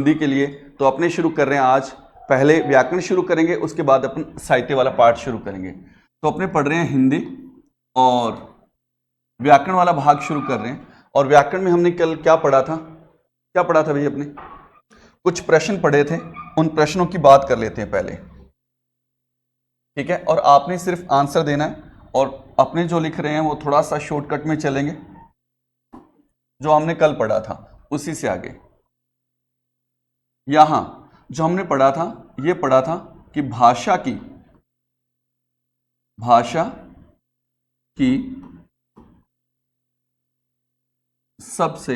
हिंदी के लिए। तो अपने शुरू कर रहे हैं आज, पहले व्याकरण शुरू करेंगे, उसके बाद अपन साहित्य वाला पार्ट शुरू करेंगे। तो अपने पढ़ रहे हैं हिंदी और व्याकरण वाला भाग शुरू कर रहे हैं। और व्याकरण में हमने कल क्या पढ़ा था, क्या पढ़ा था भाई? अपने कुछ प्रश्न पढ़े थे, उन प्रश्नों की बात कर लेते हैं पहले, ठीक है? और आपने सिर्फ आंसर देना है, और अपने जो लिख रहे हैं वो थोड़ा सा शॉर्टकट में चलेंगे, जो हमने कल पढ़ा था उसी से आगे। यहां जो हमने पढ़ा था, ये पढ़ा था कि भाषा की सबसे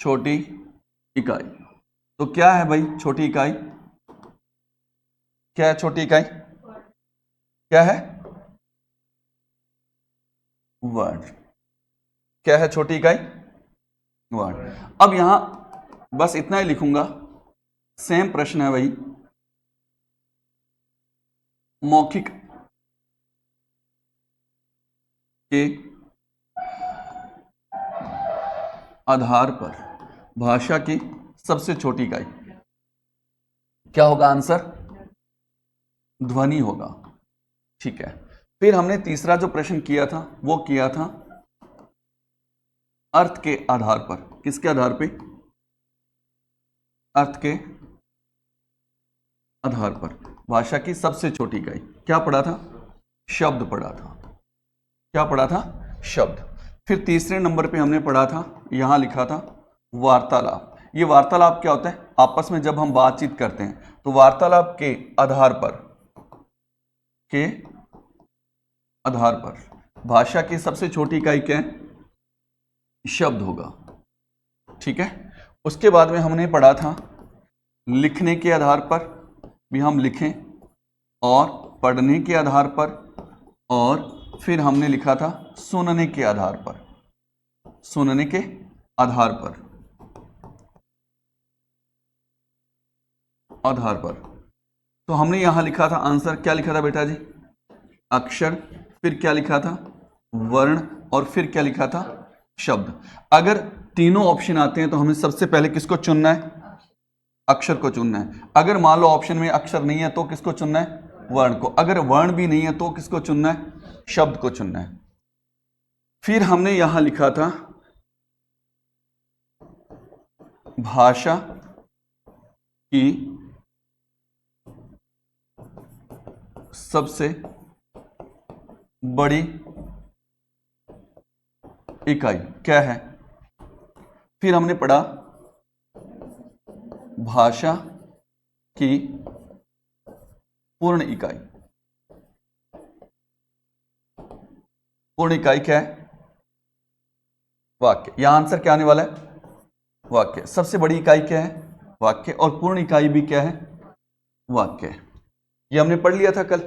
छोटी इकाई। तो क्या है भाई छोटी इकाई? क्या है छोटी इकाई? क्या है? वर्ड। क्या है छोटी इकाई? वर्ड। अब यहां बस इतना ही लिखूंगा, सेम प्रश्न है भाई, मौखिक के आधार पर भाषा की सबसे छोटी इकाई क्या होगा? आंसर ध्वनि होगा, ठीक है। फिर हमने तीसरा जो प्रश्न किया था वो किया था अर्थ के आधार पर। किसके आधार पे? अर्थ के आधार पर भाषा की सबसे छोटी इकाई क्या पढ़ा था? शब्द पढ़ा था। क्या पढ़ा था? शब्द। फिर तीसरे नंबर पे हमने पढ़ा था, यहां लिखा था वार्तालाप। ये वार्तालाप क्या होता है? आपस में जब हम बातचीत करते हैं तो वार्तालाप के आधार पर भाषा की सबसे छोटी इकाई क्या है? शब्द होगा, ठीक है। उसके बाद में हमने पढ़ा था लिखने के आधार पर भी हम लिखें, और पढ़ने के आधार पर, और फिर हमने लिखा था सुनने के आधार पर। सुनने के आधार पर तो हमने यहां लिखा था आंसर, क्या लिखा था बेटा जी? अक्षर। फिर क्या लिखा था? वर्ण। और फिर क्या लिखा था? शब्द। अगर तीनों ऑप्शन आते हैं तो हमें सबसे पहले किसको चुनना है? अक्षर को चुनना है। अगर मान लो ऑप्शन में अक्षर नहीं है तो किसको चुनना है? वर्ण को। अगर वर्ण भी नहीं है तो किसको चुनना है? शब्द को चुनना है। फिर हमने यहां लिखा था भाषा की सबसे बड़ी इकाई क्या है? फिर हमने पढ़ा भाषा की पूर्ण इकाई। पूर्ण इकाई क्या है? वाक्य। यहां आंसर क्या आने वाला है? वाक्य। सबसे बड़ी इकाई क्या है? वाक्य। और पूर्ण इकाई भी क्या है? वाक्य। ये हमने पढ़ लिया था कल,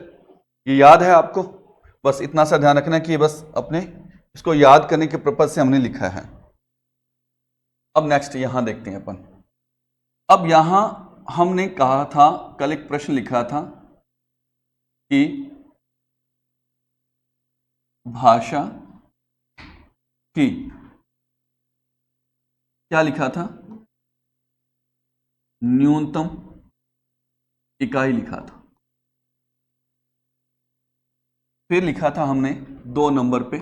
ये याद है आपको? बस इतना सा ध्यान रखना कि बस अपने इसको याद करने के पर्पज से हमने लिखा है। अब नेक्स्ट यहां देखते हैं अपन। अब यहां हमने कहा था, कल एक प्रश्न लिखा था कि भाषा की, क्या लिखा था? न्यूनतम इकाई लिखा था। फिर लिखा था हमने 2 नंबर पे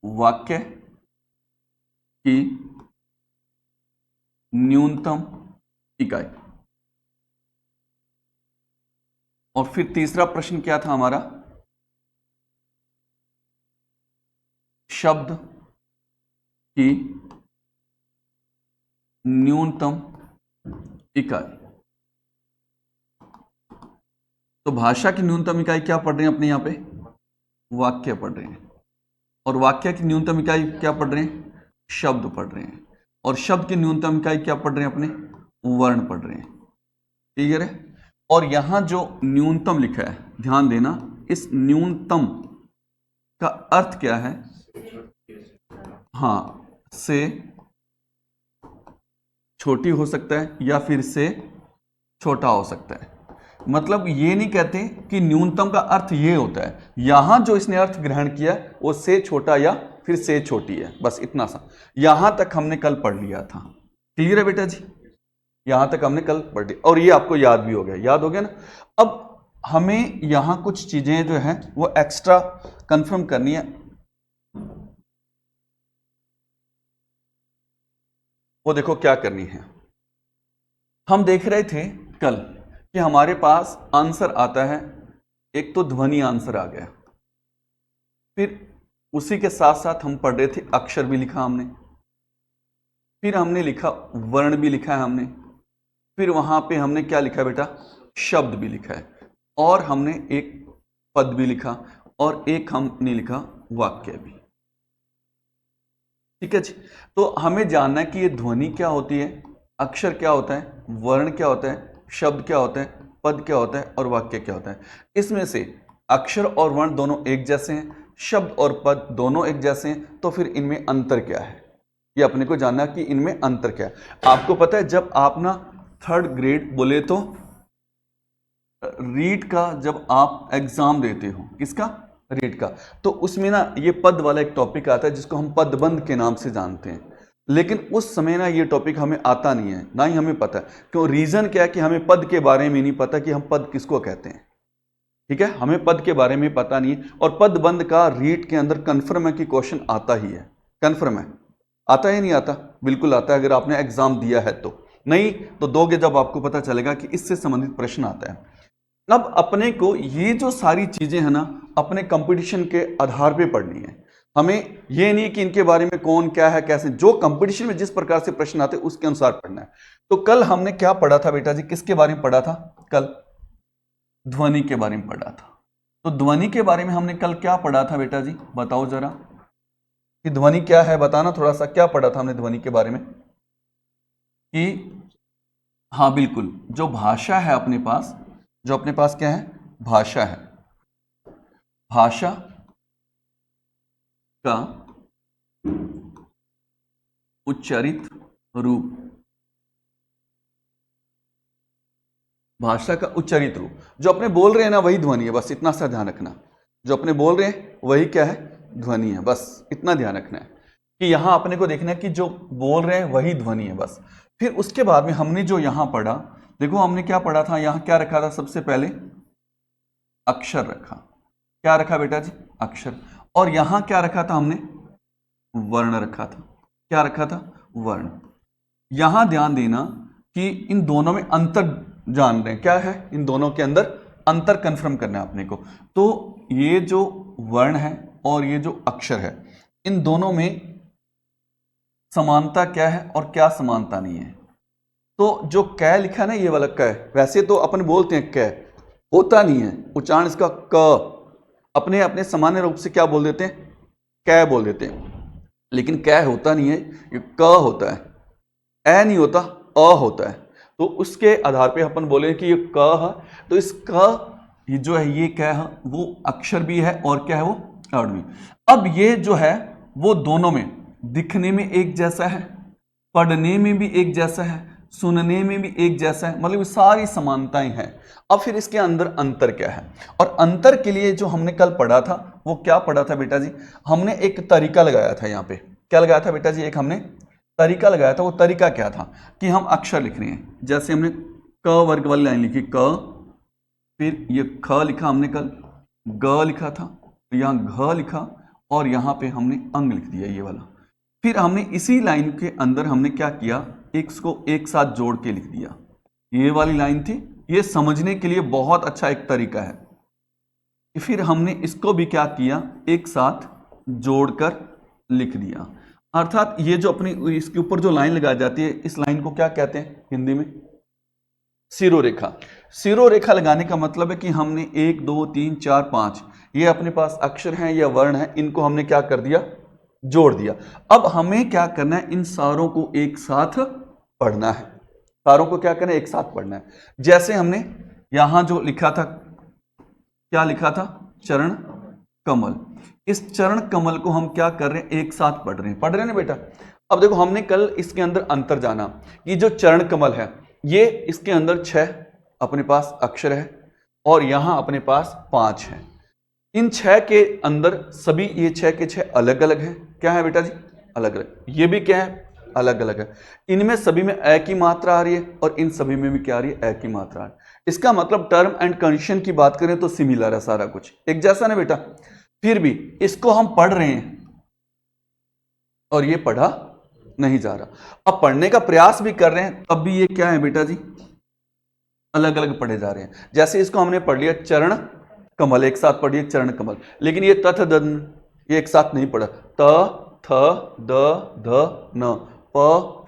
वाक्य की न्यूनतम इकाई। और फिर तीसरा प्रश्न क्या था हमारा? शब्द की न्यूनतम इकाई। तो भाषा की न्यूनतम इकाई क्या पढ़ रहे हैं अपने यहां पे? वाक्य पढ़ रहे हैं। और वाक्य की न्यूनतम इकाई क्या पढ़ रहे हैं? शब्द पढ़ रहे हैं। और शब्द की न्यूनतम इकाई क्या पढ़ रहे हैं अपने? वर्ण पढ़ रहे हैं, ठीक है। और यहां जो न्यूनतम लिखा है, ध्यान देना, इस न्यूनतम का अर्थ क्या है? हाँ, से छोटी हो सकता है या फिर से छोटा हो सकता है। मतलब ये नहीं कहते कि न्यूनतम का अर्थ ये होता है। यहां जो इसने अर्थ ग्रहण किया वो से छोटा या फिर से छोटी है, बस इतना सा। यहां तक हमने कल पढ़ लिया था। क्लियर है बेटा जी? यहां तक हमने कल पढ़ लिया और ये आपको याद भी हो गया, याद हो गया ना। अब हमें यहां कुछ चीजें जो है वो एक्स्ट्रा कंफर्म करनी है। वो देखो क्या करनी है। हम देख रहे थे कल कि हमारे पास आंसर आता है, एक तो ध्वनि आंसर आ गया, फिर उसी के साथ साथ हम पढ़ रहे थे अक्षर भी लिखा हमने, फिर हमने लिखा वर्ण भी लिखा है हमने, फिर वहां पे हमने क्या लिखा बेटा, शब्द भी लिखा है, और हमने एक पद भी लिखा, और एक हमने लिखा वाक्य भी। ठीक है जी। तो हमें जानना है कि ये ध्वनि क्या होती है, अक्षर क्या होता है, वर्ण क्या होता है, शब्द क्या होता है, पद क्या होता है और वाक्य क्या होता है। इसमें से अक्षर और वर्ण दोनों एक जैसे हैं, शब्द और पद दोनों एक जैसे हैं, तो फिर इनमें अंतर क्या है, ये अपने को जानना कि इनमें अंतर क्या है। आपको पता है जब आप ना 3rd ग्रेड बोले तो रीड का जब आप एग्जाम देते हो, किसका, रीड का, तो उसमें ना ये पद वाला एक टॉपिक आता है जिसको हम पदबंध के नाम से जानते हैं। लेकिन उस समय ना ये टॉपिक हमें आता नहीं है, ना ही हमें पता है। क्यों? रीजन क्या है कि हमें पद के बारे में नहीं पता कि हम पद किसको कहते हैं। ठीक है, हमें पद के बारे में पता नहीं है। और पदबंध का रीड के अंदर कन्फर्म है कि क्वेश्चन आता ही है, कन्फर्म है, आता है नहीं आता, बिल्कुल आता है अगर आपने एग्जाम दिया है तो। नहीं तो दोगे जब आपको पता चलेगा कि इससे संबंधित प्रश्न आता है। अब अपने को ये जो सारी चीजें हैं ना अपने कंपटीशन के आधार पे पढ़नी है। हमें ये नहीं कि इनके बारे में कौन क्या है कैसे, जो कंपटीशन में जिस प्रकार से प्रश्न आते उसके अनुसार पढ़ना है। तो कल हमने क्या पढ़ा था बेटा जी, किसके बारे में पढ़ा था कल, ध्वनि के बारे में पढ़ा था। तो ध्वनि के बारे में हमने कल क्या पढ़ा था बेटा जी, बताओ जरा कि ध्वनि क्या है, बताना थोड़ा सा, क्या पढ़ा था हमने ध्वनि के बारे में कि हाँ बिल्कुल, जो भाषा है अपने पास, जो अपने पास क्या है, भाषा है, भाषा का उच्चारित रूप, भाषा का उच्चारित रूप, जो अपने बोल रहे हैं ना वही ध्वनि है, बस इतना सा ध्यान रखना। जो अपने बोल रहे हैं वही क्या है, ध्वनि है, बस इतना ध्यान रखना है कि यहां अपने को देखना है कि जो बोल रहे हैं वही ध्वनि है बस। फिर उसके बाद में हमने जो यहां पढ़ा, देखो हमने क्या पढ़ा था, यहां क्या रखा था, सबसे पहले अक्षर रखा, क्या रखा बेटा जी, अक्षर, और यहां क्या रखा था हमने, वर्ण रखा था, क्या रखा था, वर्ण। यहां ध्यान देना कि इन दोनों में अंतर जान रहे हैं, क्या है, इन दोनों के अंदर अंतर कंफर्म करना है अपने को। तो ये जो वर्ण है और ये जो अक्षर है, इन दोनों में समानता क्या है और क्या समानता नहीं है। तो जो कै लिखा है ना, ये वाला कै, वैसे तो अपन बोलते हैं कै, होता नहीं है उच्चारण इसका, क अपने अपने सामान्य रूप से क्या बोल देते हैं, कै बोल देते हैं, लेकिन कै होता नहीं है, ये क होता है, ए नहीं होता, अ होता है। तो उसके आधार पे अपन बोले कि ये क है, तो इस क ये जो है ये क्या है, वो अक्षर भी है और क्या है, वो वर्ण भी। अब ये जो है वो दोनों में दिखने में एक जैसा है, पढ़ने में भी एक जैसा है, सुनने में भी एक जैसा है, मतलब सारी समानताएं हैं। अब फिर इसके अंदर अंतर क्या है, और अंतर के लिए जो हमने कल पढ़ा था वो क्या पढ़ा था बेटा जी, हमने एक तरीका लगाया था। यहाँ पे क्या लगाया था बेटा जी, एक हमने तरीका लगाया था। वो तरीका क्या था कि हम अक्षर लिख रहे हैं, जैसे हमने क वर्ग वाली लाइन लिखी क, फिर ये ख लिखा हमने कल, ग लिखा था, यहाँ घ लिखा, और यहाँ पे हमने अंग लिख दिया ये वाला। फिर हमने इसी लाइन के अंदर हमने क्या किया, एक्स को एक साथ जोड़ के लिख दिया, ये वाली लाइन थी। ये समझने के लिए बहुत अच्छा एक तरीका है। फिर हमने इसको भी क्या किया, एक साथ जोड़कर लिख दिया। अर्थात ये जो अपनी इसके ऊपर जो लाइन लगाई जाती है, इस लाइन को क्या कहते हैं हिंदी में, सिरोरेखा। सिरोरेखा लगाने का मतलब है कि हमने 1 2 3 4 5 ये अपने पास अक्षर हैं या वर्ण हैं, इनको हमने क्या कर दिया, जोड़ दिया। अब हमें क्या करना है, इन सारों को एक साथ पढ़ना है, सारों को क्या करना है, एक साथ पढ़ना है। जैसे हमने यहां जो लिखा था, क्या लिखा था, चरण कमल। इस चरण कमल को हम क्या कर रहे हैं, एक साथ पढ़ रहे हैं, पढ़ रहे हैं ना बेटा। अब देखो हमने कल इसके अंदर अंतर जाना कि जो चरण कमल है ये इसके अंदर 6 अपने पास अक्षर है और यहां अपने पास 5 है। इन 6 के अंदर सभी ये 6 के 6 अलग अलग हैं। क्या है बेटा जी? अलग अलग। ये भी क्या है? अलग अलग है। इनमें सभी में ए की मात्रा आ रही है और इन सभी में भी क्या आ रही है? ए की मात्रा आ रही है। इसका मतलब टर्म एंड कंडीशन की बात करें तो सिमिलर है, सारा कुछ एक जैसा ना बेटा। फिर भी इसको हम पढ़ रहे हैं और ये पढ़ा नहीं जा रहा। अब पढ़ने का प्रयास भी कर रहे हैं तब भी ये क्या है बेटा जी? अलग अलग पढ़े जा रहे हैं। जैसे इसको हमने पढ़ लिया चरण कमल, एक साथ पढ़िए चरण कमल, लेकिन ये तथ दन ये एक साथ नहीं पढ़ा। त थ द ध न प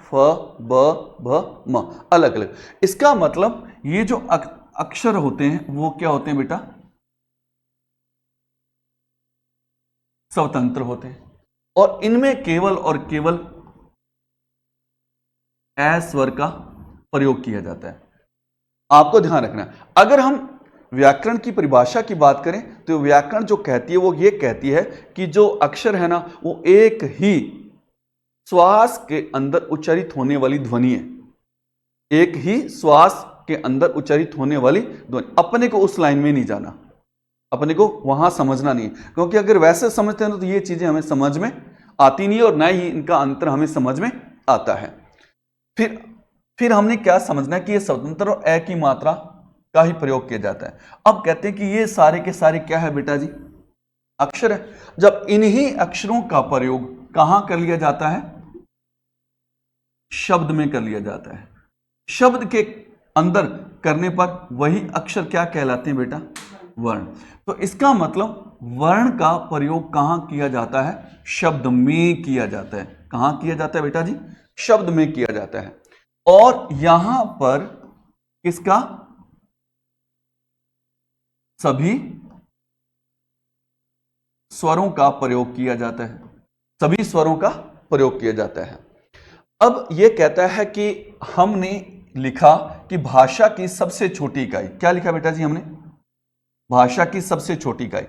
फ ब भ म, अलग अलग। इसका मतलब ये जो अक्षर होते हैं वो क्या होते हैं बेटा? स्वतंत्र होते हैं और इनमें केवल और केवल ए स्वर का प्रयोग किया जाता है। आपको ध्यान रखना है। अगर हम व्याकरण की परिभाषा की बात करें तो व्याकरण जो कहती है वो ये कहती है कि जो अक्षर है ना वो एक ही श्वास के अंदर उच्चारित होने वाली ध्वनि है। एक ही श्वास के अंदर उच्चारित होने वाली ध्वनि। अपने को उस लाइन में नहीं जाना, अपने को वहां समझना नहीं, क्योंकि अगर वैसे समझते हैं तो ये चीजें हमें समझ में आती नहीं और ना ही इनका अंतर हमें समझ में आता है। फिर हमने क्या समझना है कि ये स्वतंत्र और ए की मात्रा का ही प्रयोग किया जाता है। अब कहते हैं कि ये सारे के सारे क्या है बेटा जी? अक्षर है। जब इन्हीं अक्षरों का प्रयोग कहां कर लिया जाता है? शब्द में कर लिया जाता है। शब्द के अंदर करने पर वही अक्षर क्या कहलाते हैं बेटा? वर्ण। तो इसका मतलब वर्ण का प्रयोग कहां किया जाता है? शब्द में किया जाता है। कहां किया जाता है बेटा जी? शब्द में किया जाता है। और यहां पर किसका? सभी स्वरों का प्रयोग किया जाता है। सभी स्वरों का प्रयोग किया जाता है। अब यह कहता है कि हमने लिखा कि भाषा की सबसे छोटी इकाई, क्या लिखा बेटा जी हमने? भाषा की सबसे छोटी इकाई।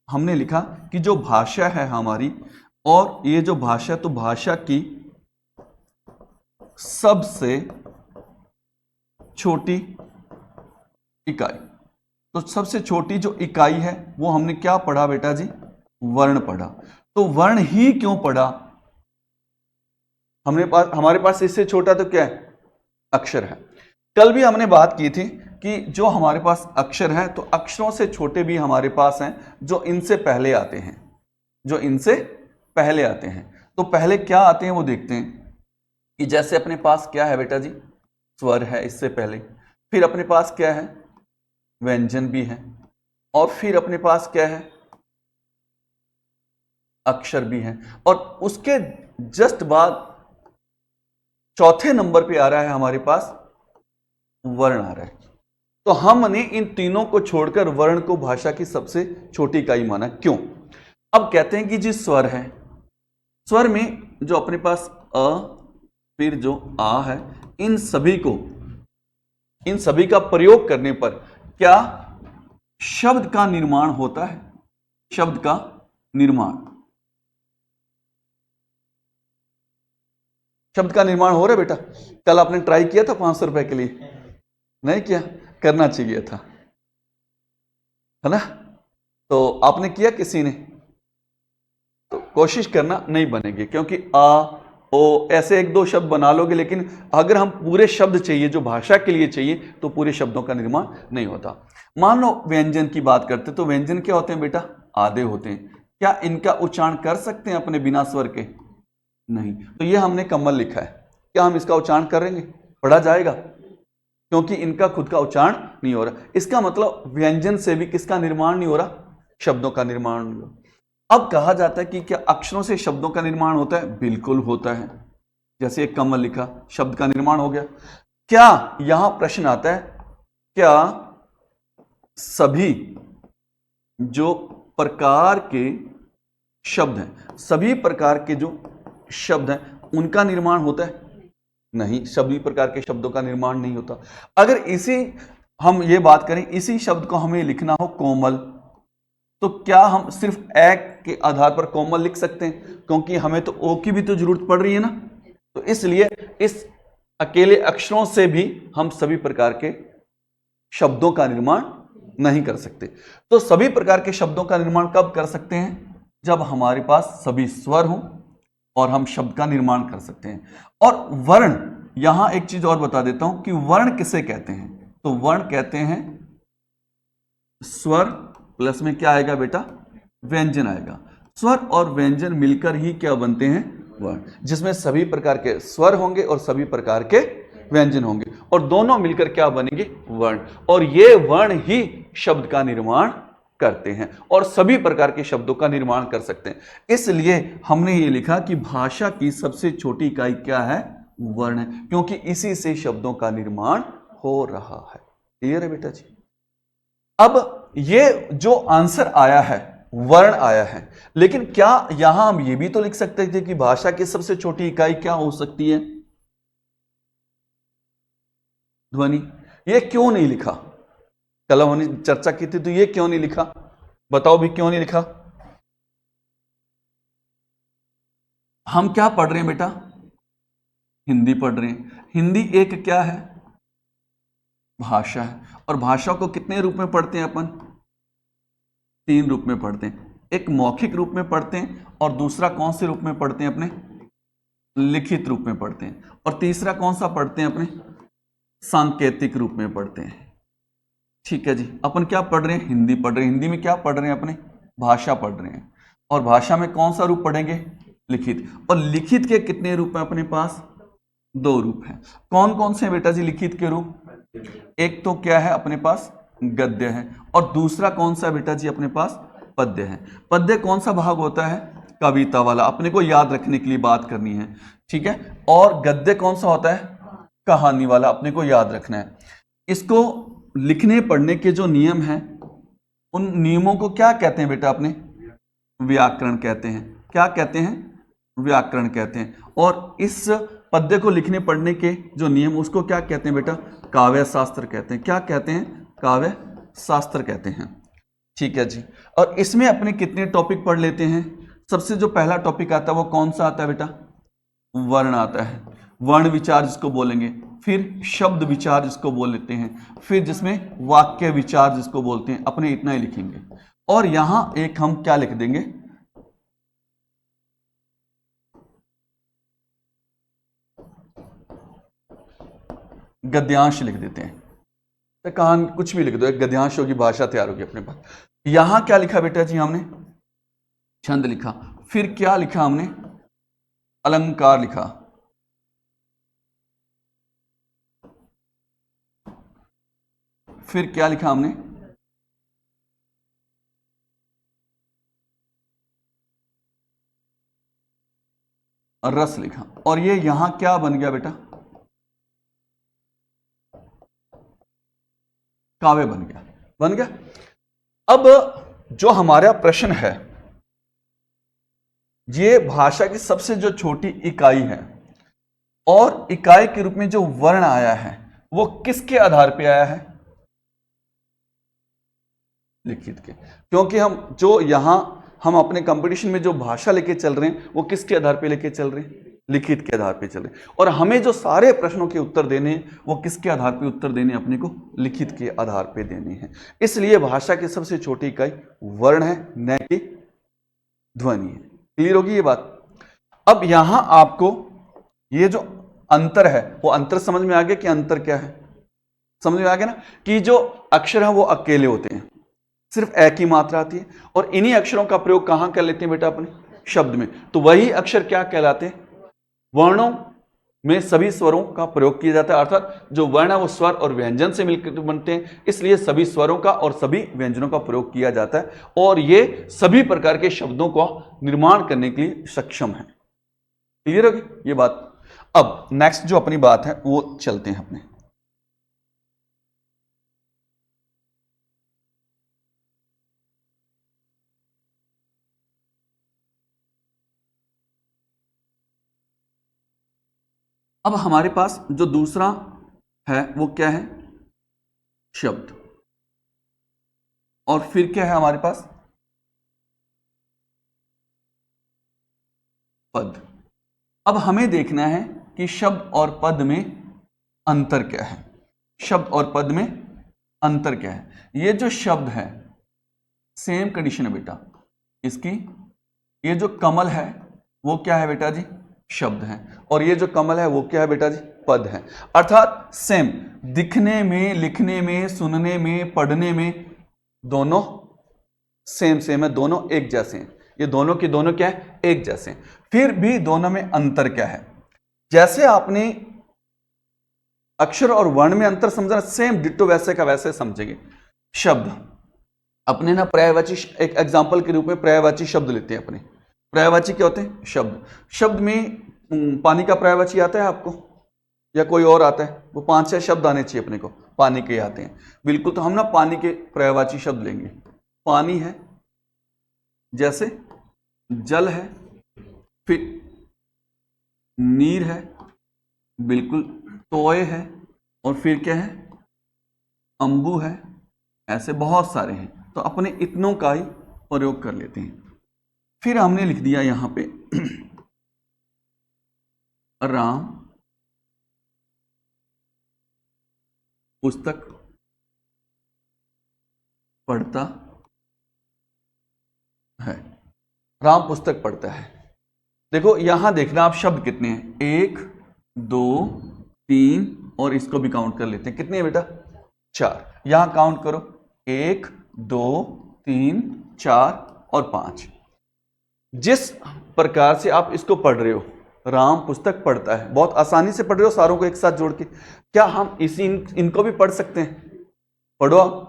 हमने लिखा कि जो भाषा है हमारी, और ये जो भाषा, तो भाषा की सबसे छोटी इकाई, तो सबसे छोटी जो इकाई है वो हमने क्या पढ़ा बेटा जी? वर्ण पढ़ा। तो वर्ण ही क्यों पढ़ा? हमारे पास इससे छोटा तो क्या है? अक्षर है। कल भी हमने बात की थी कि जो हमारे पास अक्षर है तो अक्षरों से छोटे भी हमारे पास हैं जो इनसे पहले आते हैं, जो इनसे पहले आते हैं। तो पहले क्या आते हैं वो देखते हैं कि जैसे अपने पास क्या है बेटा जी? स्वर है इससे पहले, फिर अपने पास क्या है? व्यंजन भी है, और फिर अपने पास क्या है? अक्षर भी है, और उसके जस्ट बाद चौथे नंबर पे आ रहा है हमारे पास वर्ण आ रहा है। तो हमने इन तीनों को छोड़कर वर्ण को भाषा की सबसे छोटी इकाई माना। क्यों? अब कहते हैं कि जी स्वर है, स्वर में जो अपने पास अ फिर जो आ है, इन सभी का प्रयोग करने पर क्या शब्द का निर्माण होता है? शब्द का निर्माण, शब्द का निर्माण हो रहा है बेटा? कल आपने ट्राई किया था 500 रुपए के लिए? नहीं किया? करना चाहिए था, है ना? तो आपने किया किसी ने? तो कोशिश करना, नहीं बनेगी, क्योंकि आ ओ ऐसे एक दो शब्द बना लोगे, लेकिन अगर हम पूरे शब्द चाहिए जो भाषा के लिए चाहिए तो पूरे शब्दों का निर्माण नहीं होता। मान लो व्यंजन की बात करते तो व्यंजन क्या होते हैं बेटा? आधे होते हैं। क्या इनका उच्चारण कर सकते हैं अपने बिना स्वर के? नहीं। तो ये हमने कमल लिखा है, क्या हम इसका उच्चारण करेंगे? पढ़ा जाएगा? क्योंकि इनका खुद का उच्चारण नहीं हो रहा। इसका मतलब व्यंजन से भी किसका निर्माण नहीं हो रहा? शब्दों का निर्माण नहीं हो रहा। अब कहा जाता है कि क्या अक्षरों से शब्दों का निर्माण होता है? बिल्कुल होता है। जैसे एक कमल लिखा, शब्द का निर्माण हो गया। क्या यहां प्रश्न आता है, क्या सभी जो प्रकार के शब्द हैं, सभी प्रकार के जो शब्द हैं उनका निर्माण होता है? नहीं, सभी प्रकार के शब्दों का निर्माण नहीं होता। अगर हम ये बात करें, इसी शब्द को हमें लिखना हो कोमल, तो क्या हम सिर्फ ए के आधार पर कोमल लिख सकते हैं? क्योंकि हमें तो ओ की भी तो जरूरत पड़ रही है ना। तो इसलिए इस अकेले अक्षरों से भी हम सभी प्रकार के शब्दों का निर्माण नहीं कर सकते। तो सभी प्रकार के शब्दों का निर्माण कब कर सकते हैं? जब हमारे पास सभी स्वर हों और हम शब्द का निर्माण कर सकते हैं। और वर्ण, यहां एक चीज और बता देता हूं कि वर्ण किसे कहते हैं। तो वर्ण कहते हैं स्वर प्लस में क्या आएगा बेटा? व्यंजन आएगा। स्वर और व्यंजन मिलकर ही क्या बनते हैं? वर्ण, जिसमें सभी प्रकार के स्वर होंगे और सभी प्रकार के व्यंजन होंगे और दोनों मिलकर क्या बनेंगे? वर्ण। और ये वर्ण ही शब्द का निर्माण करते हैं और सभी प्रकार के शब्दों का निर्माण कर सकते हैं। इसलिए हमने ये लिखा कि भाषा की सबसे छोटी इकाई क्या है? वर्ण है, क्योंकि इसी से शब्दों का निर्माण हो रहा है। क्लियर है बेटा जी? अब ये जो आंसर आया है वर्ण आया है, लेकिन क्या यहां हम ये भी तो लिख सकते थे कि भाषा की सबसे छोटी इकाई क्या हो सकती है? ध्वनि। ये क्यों नहीं लिखा? कल हमने चर्चा की थी, तो ये क्यों नहीं लिखा? बताओ भी क्यों नहीं लिखा? हम क्या पढ़ रहे हैं बेटा? हिंदी पढ़ रहे हैं। हिंदी एक क्या है? भाषा है। और भाषा को कितने रूप में पढ़ते हैं अपन? 3 रूप में पढ़ते हैं। एक मौखिक रूप में पढ़ते हैं और दूसरा कौन से रूप में पढ़ते हैं अपने? लिखित रूप में पढ़ते हैं। और तीसरा कौन सा पढ़ते हैं अपने? सांकेतिक रूप में पढ़ते हैं। ठीक है जी। अपन क्या पढ़ रहे हैं? हिंदी पढ़ रहे हैं। हिंदी में क्या पढ़ रहे हैं अपने? भाषा पढ़ रहे हैं। और भाषा में कौन सा रूप पढ़ेंगे? लिखित। और लिखित के कितने रूप हैं अपने पास? 2 रूप हैं। कौन कौन से बेटा जी लिखित के रूप? एक तो क्या है अपने पास? गद्य है। और दूसरा कौन सा बेटा जी अपने पास? पद्य है। पद्य कौन सा भाग होता है? कविता वाला। अपने को याद रखने के लिए बात करनी है, ठीक है। और गद्य कौन सा होता है? कहानी वाला, अपने को याद रखना है। इसको लिखने पढ़ने के जो नियम हैं, उन नियमों को क्या कहते हैं बेटा अपने? व्याकरण कहते हैं। क्या कहते हैं? व्याकरण कहते हैं। और इस पद्य को लिखने पढ़ने के जो नियम, उसको क्या कहते हैं बेटा? काव्य शास्त्र कहते हैं। क्या कहते हैं? काव्य शास्त्र कहते हैं। ठीक है जी। और इसमें अपने कितने टॉपिक पढ़ लेते हैं? सबसे जो पहला टॉपिक आता है वो कौन सा आता है बेटा? वर्ण आता है। वर्ण विचार जिसको बोलेंगे। फिर शब्द विचार जिसको बोल लेते हैं। फिर जिसमें वाक्य विचार जिसको बोलते हैं। अपने इतना ही लिखेंगे। और यहां एक हम क्या लिख देंगे? गद्यांश लिख देते हैं। तो कहां कुछ भी लिख दो, एक गद्यांश होगी, भाषा तैयार होगी अपने पास। यहां क्या लिखा बेटा जी हमने? छंद लिखा। फिर क्या लिखा हमने? अलंकार लिखा। फिर क्या लिखा हमने? रस लिखा। और ये यहां क्या बन गया बेटा? काव्य बन गया। बन गया। अब जो हमारा प्रश्न है, ये भाषा की सबसे जो छोटी इकाई है और इकाई के रूप में जो वर्ण आया है वो किसके आधार पे आया है? लिखित के। क्योंकि हम जो यहां हम अपने कंपटीशन में जो भाषा लेके चल रहे हैं वो किसके आधार पे लेके चल रहे हैं? लिखित के आधार पे चल रहे हैं। और हमें जो सारे प्रश्नों के उत्तर देने हैं वो किसके आधार पे उत्तर देने? अपने को लिखित के आधार पे देने हैं। इसलिए भाषा की सबसे छोटी इकाई वर्ण है, न कि ध्वनि है। क्लियर होगी ये बात? अब यहां आपको ये जो अंतर है वो अंतर समझ में आ गया कि अंतर क्या है? समझ में आ गया ना कि जो अक्षर है वो अकेले होते हैं, सिर्फ एक ही मात्रा आती है। और इन्हीं अक्षरों का प्रयोग कहां कर लेते हैं बेटा? अपने शब्द में। तो वही अक्षर क्या कहलाते हैं? वर्णों में सभी स्वरों का प्रयोग किया जाता है। अर्थात जो वर्ण है वो स्वर और व्यंजन से मिलकर बनते हैं, इसलिए सभी स्वरों का और सभी व्यंजनों का प्रयोग किया जाता है और ये सभी प्रकार के शब्दों का निर्माण करने के लिए सक्षम है। क्लियर होगी ये बात? अब नेक्स्ट जो अपनी बात है वो चलते हैं अपने। अब हमारे पास जो दूसरा है वो क्या है? शब्द। और फिर क्या है हमारे पास? पद। अब हमें देखना है कि शब्द और पद में अंतर क्या है। शब्द और पद में अंतर क्या है? ये जो शब्द है सेम कंडीशन है बेटा इसकी, ये जो कमल है वो क्या है बेटा जी? शब्द है, और ये जो कमल है वो क्या है बेटा जी? पद है। अर्थात सेम, दिखने में, लिखने में, सुनने में, पढ़ने में दोनों सेम सेम है, दोनों एक जैसे हैं। ये दोनों के दोनों क्या है? एक जैसे हैं। फिर भी दोनों में अंतर क्या है? जैसे आपने अक्षर और वर्ण में अंतर समझना, सेम डिट्टो वैसे का वैसे समझेंगे। शब्द अपने ना पर्यायवाची, एक एग्जांपल के रूप में पर्यायवाची शब्द लेते हैं अपने। पर्यायवाची क्या होते हैं? शब्द। शब्द में पानी का पर्यायवाची आता है आपको या कोई और आता है? वो 5-6 शब्द आने चाहिए अपने को, पानी के आते हैं बिल्कुल। तो हम ना पानी के पर्यायवाची शब्द लेंगे। पानी है, जैसे जल है, फिर नीर है, बिल्कुल तोय है, और फिर क्या है? अंबु है। ऐसे बहुत सारे हैं, तो अपने इतनों का ही प्रयोग कर लेते हैं। फिर हमने लिख दिया यहां पे राम पुस्तक पढ़ता है। राम पुस्तक पढ़ता है। देखो यहां देखना आप शब्द कितने हैं, 1 2 3, और इसको भी काउंट कर लेते हैं। कितने हैं बेटा? 4। यहां काउंट करो, 1 2 3 4 और 5। जिस प्रकार से आप इसको पढ़ रहे हो, राम पुस्तक पढ़ता है, बहुत आसानी से पढ़ रहे हो सारों को एक साथ जोड़ के। क्या हम इनको भी पढ़ सकते हैं? पढ़ो आप,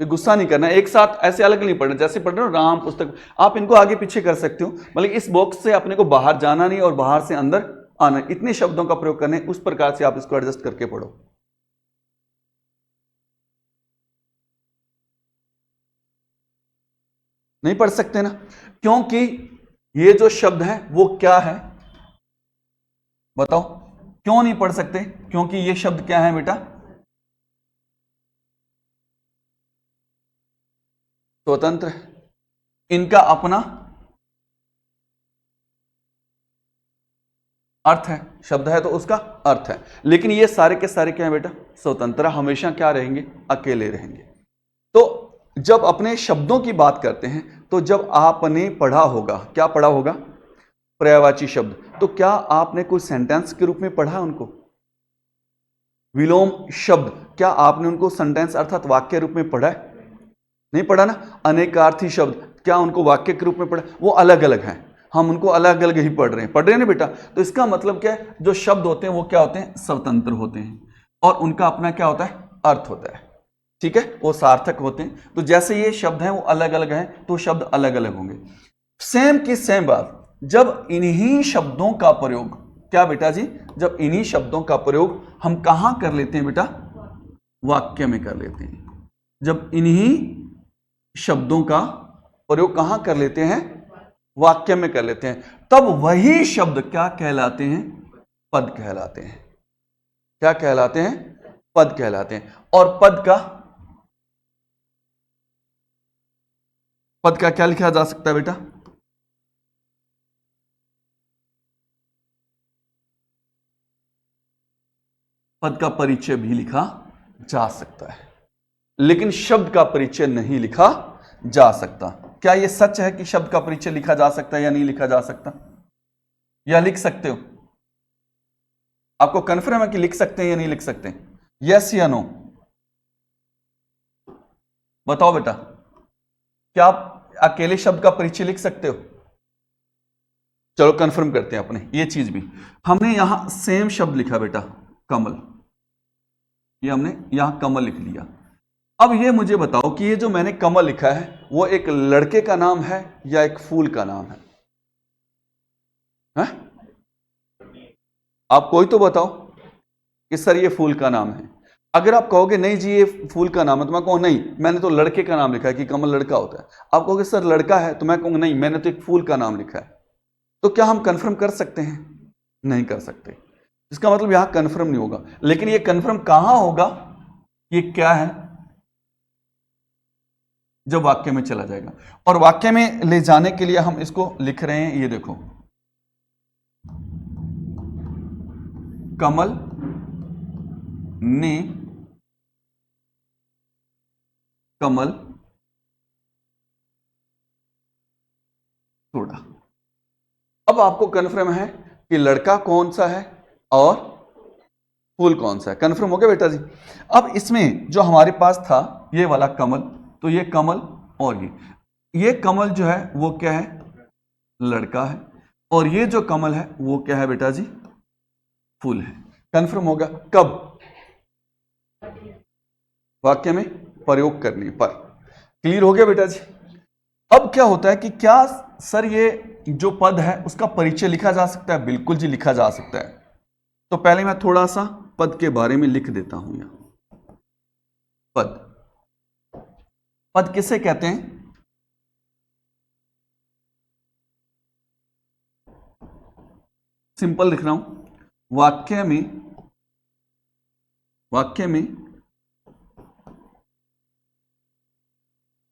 गुस्सा नहीं करना, एक साथ ऐसे अलग नहीं पढ़ना। जैसे पढ़ रहे हो राम पुस्तक, आप इनको आगे पीछे कर सकते हो, मतलब इस बॉक्स से अपने को बाहर जाना नहीं और बाहर से अंदर आना, इतने शब्दों का प्रयोग करने, उस प्रकार से आप इसको एडजस्ट करके पढ़ो। नहीं पढ़ सकते ना, क्योंकि ये जो शब्द है वो क्या है? बताओ क्यों नहीं पढ़ सकते? क्योंकि ये शब्द क्या है बेटा? स्वतंत्र है, इनका अपना अर्थ है। शब्द है तो उसका अर्थ है, लेकिन ये सारे के सारे क्या है बेटा? स्वतंत्र, हमेशा क्या रहेंगे? अकेले रहेंगे। तो जब अपने शब्दों की बात करते हैं, तो जब आपने पढ़ा होगा, क्या पढ़ा होगा? पर्यायवाची शब्द। तो क्या आपने कोई सेंटेंस के रूप में पढ़ा उनको? विलोम शब्द, क्या आपने उनको सेंटेंस अर्थात वाक्य रूप में पढ़ा है? नहीं पढ़ा ना। अनेकार्थी शब्द, क्या उनको वाक्य के रूप में पढ़ा? वो अलग अलग हैं, हम उनको अलग अलग ही पढ़ रहे हैं ना बेटा। तो इसका मतलब क्या है? जो शब्द होते हैं वो क्या होते हैं? स्वतंत्र होते हैं, और उनका अपना क्या होता है? अर्थ होता है। ठीक है, वो सार्थक होते हैं। तो जैसे ये शब्द हैं वो अलग अलग हैं, तो शब्द अलग अलग होंगे। सेम की सेम बात, जब इन्हीं शब्दों का प्रयोग, क्या बेटा जी? जब इन्हीं शब्दों का प्रयोग हम कहां कर लेते हैं बेटा? वाक्य में कर लेते हैं। जब इन्हीं शब्दों का प्रयोग कहां कर लेते हैं? वाक्य में कर लेते हैं, तब वही शब्द क्या कहलाते हैं? पद कहलाते हैं। क्या कहलाते हैं? पद कहलाते हैं। और पद का क्या लिखा जा सकता है बेटा? पद का परिचय भी लिखा जा सकता है, लेकिन शब्द का परिचय नहीं लिखा जा सकता। क्या यह सच है कि शब्द का परिचय लिखा जा सकता है या नहीं लिखा जा सकता? या लिख सकते हो? आपको कन्फर्म है कि लिख सकते हैं या नहीं लिख सकते? यस या नो? बताओ बेटा, क्या आप अकेले शब्द का परिचय लिख सकते हो? चलो कंफर्म करते हैं अपने ये चीज भी। हमने यहां सेम शब्द लिखा बेटा, कमल। ये हमने यहां कमल लिख लिया। अब ये मुझे बताओ कि ये जो मैंने कमल लिखा है वो एक लड़के का नाम है या एक फूल का नाम है? आप कोई तो बताओ कि सर ये फूल का नाम है। अगर आप कहोगे नहीं जी ये फूल का नाम है, तो मैं कहूँ नहीं मैंने तो लड़के का नाम लिखा है कि कमल लड़का होता है। आप कहोगे सर लड़का है, तो मैं कहूँगा नहीं मैंने तो एक फूल का नाम लिखा है। तो क्या हम कंफर्म कर सकते हैं? नहीं कर सकते। इसका मतलब यहां कंफर्म नहीं होगा। लेकिन ये कंफर्म कहां होगा? ये क्या है? जब वाक्य में चला जाएगा। और वाक्य में ले जाने के लिए हम इसको लिख रहे हैं, ये देखो, कमल ने कमल तोड़ा। अब आपको कन्फर्म है कि लड़का कौन सा है और फूल कौन सा है। कन्फर्म हो गया बेटा जी। अब इसमें जो हमारे पास था ये वाला कमल, तो ये कमल और ये कमल जो है वो क्या है, लड़का है, और ये जो कमल है वो क्या है बेटा जी, फूल है। कन्फर्म होगा कब, वाक्य में प्रयोग करने पर। क्लियर हो गया बेटा जी। अब क्या होता है कि क्या सर ये जो पद है उसका परिचय लिखा जा सकता है? बिल्कुल जी लिखा जा सकता है। तो पहले मैं थोड़ा सा पद के बारे में लिख देता हूं यहां। पद, पद किसे कहते हैं? सिंपल लिख रहा हूं, वाक्य में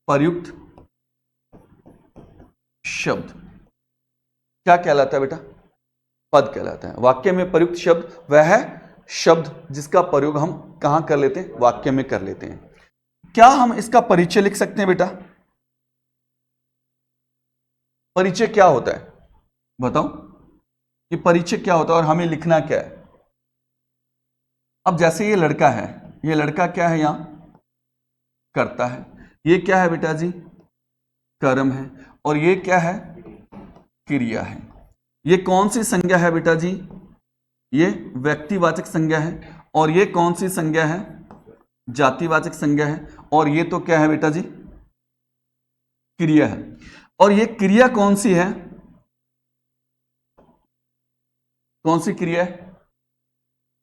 प्रयुक्त शब्द क्या कहलाता है बेटा? पद कहलाता है। वाक्य में प्रयुक्त शब्द वह है शब्द जिसका प्रयोग हम कहां कर लेते हैं, वाक्य में कर लेते हैं। क्या हम इसका परिचय लिख सकते हैं बेटा? परिचय क्या होता है बताओ, ये परिचय क्या होता है और हमें लिखना क्या है? अब जैसे ये लड़का है, ये लड़का क्या है, यहां करता है, ये क्या है बेटा जी, कर्म है, और ये क्या है, क्रिया है। ये कौन सी संज्ञा है बेटा जी, ये व्यक्तिवाचक संज्ञा है, और ये कौन सी संज्ञा है, जातिवाचक संज्ञा है, और ये तो क्या है बेटा जी, क्रिया है। और ये क्रिया कौन सी है, कौन सी क्रिया है,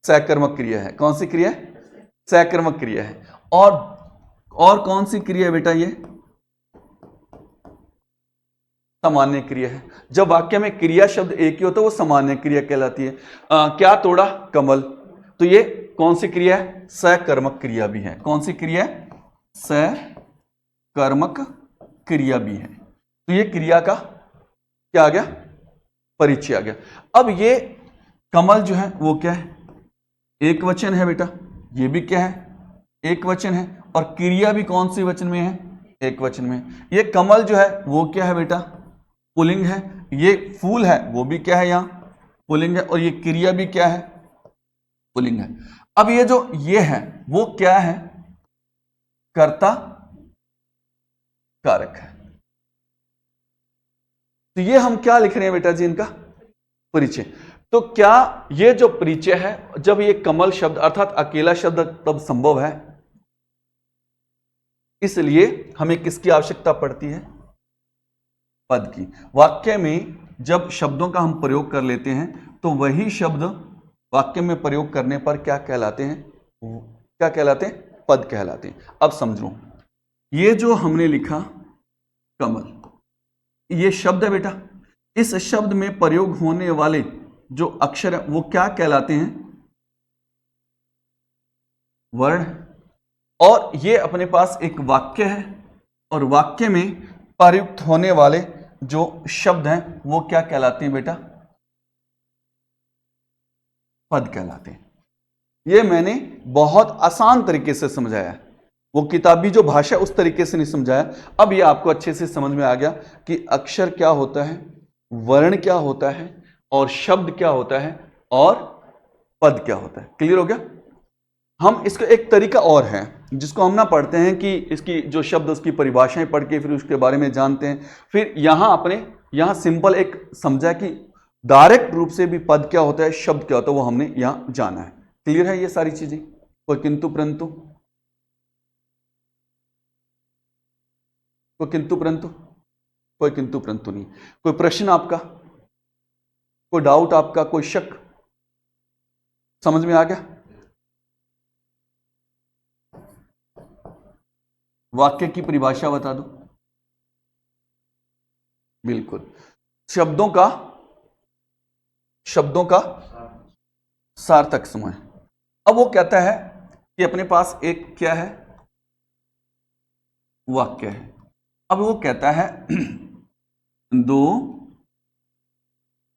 सकर्मक क्रिया है। कौन सी क्रिया है, सकर्मक क्रिया है। और कौन सी क्रिया है बेटा, ये सामान्य क्रिया है। जब वाक्य में क्रिया शब्द एक ही होता है वो सामान्य क्रिया कहलाती है। क्या तोड़ा, कमल, तो ये कौन सी क्रिया है, सकर्मक क्रिया भी है। कौन सी क्रिया है, सकर्मक क्रिया भी है। तो ये क्रिया का क्या आ गया, परिचय आ गया। अब ये कमल जो है वो क्या है, एक वचन है बेटा, ये भी क्या है, एक वचन है, और क्रिया भी कौन सी वचन में है, एक वचन में। ये कमल जो है वो क्या है बेटा, पुल्लिंग है। ये फूल है वो भी क्या है, यहां पुल्लिंग है, और ये क्रिया भी क्या है, पुल्लिंग है। अब ये जो ये है वो क्या है, कर्ता कारक है। तो ये हम क्या लिख रहे हैं बेटा जी, इनका परिचय। तो क्या ये जो परिचय है, जब ये कमल शब्द अर्थात अकेला शब्द तब संभव है, इसलिए हमें किसकी आवश्यकता पड़ती है, पद की। वाक्य में जब शब्दों का हम प्रयोग कर लेते हैं तो वही शब्द वाक्य में प्रयोग करने पर क्या कहलाते हैं, क्या कहलाते हैं, पद कहलाते हैं। अब समझो, ये जो हमने लिखा कमल, ये शब्द है बेटा, इस शब्द में प्रयोग होने वाले जो अक्षर है वो क्या कहलाते हैं, वर्ण। और ये अपने पास एक वाक्य है, और वाक्य में प्रयुक्त होने वाले जो शब्द हैं वो क्या कहलाते हैं बेटा, पद कहलाते हैं। ये मैंने बहुत आसान तरीके से समझाया, वो किताबी जो भाषा उस तरीके से नहीं समझाया। अब ये आपको अच्छे से समझ में आ गया कि अक्षर क्या होता है, वर्ण क्या होता है, और शब्द क्या होता है, और पद क्या होता है। क्लियर हो गया। हम इसका एक तरीका और है जिसको हम ना पढ़ते हैं कि इसकी जो शब्द उसकी परिभाषाएं पढ़ के फिर उसके बारे में जानते हैं। फिर यहां सिंपल एक समझा कि डायरेक्ट रूप से भी पद क्या होता है, शब्द क्या होता है, वो हमने यहां जाना है। क्लियर है ये सारी चीजें, कोई किंतु परंतु, कोई किंतु परंतु, कोई किंतु परंतु नहीं, कोई प्रश्न आपका, कोई डाउट आपका, कोई शक, समझ में आ गया। वाक्य की परिभाषा बता दो। बिल्कुल, शब्दों का सार्थक समूह। अब वो कहता है कि अपने पास एक क्या है, वाक्य है। अब वो कहता है दो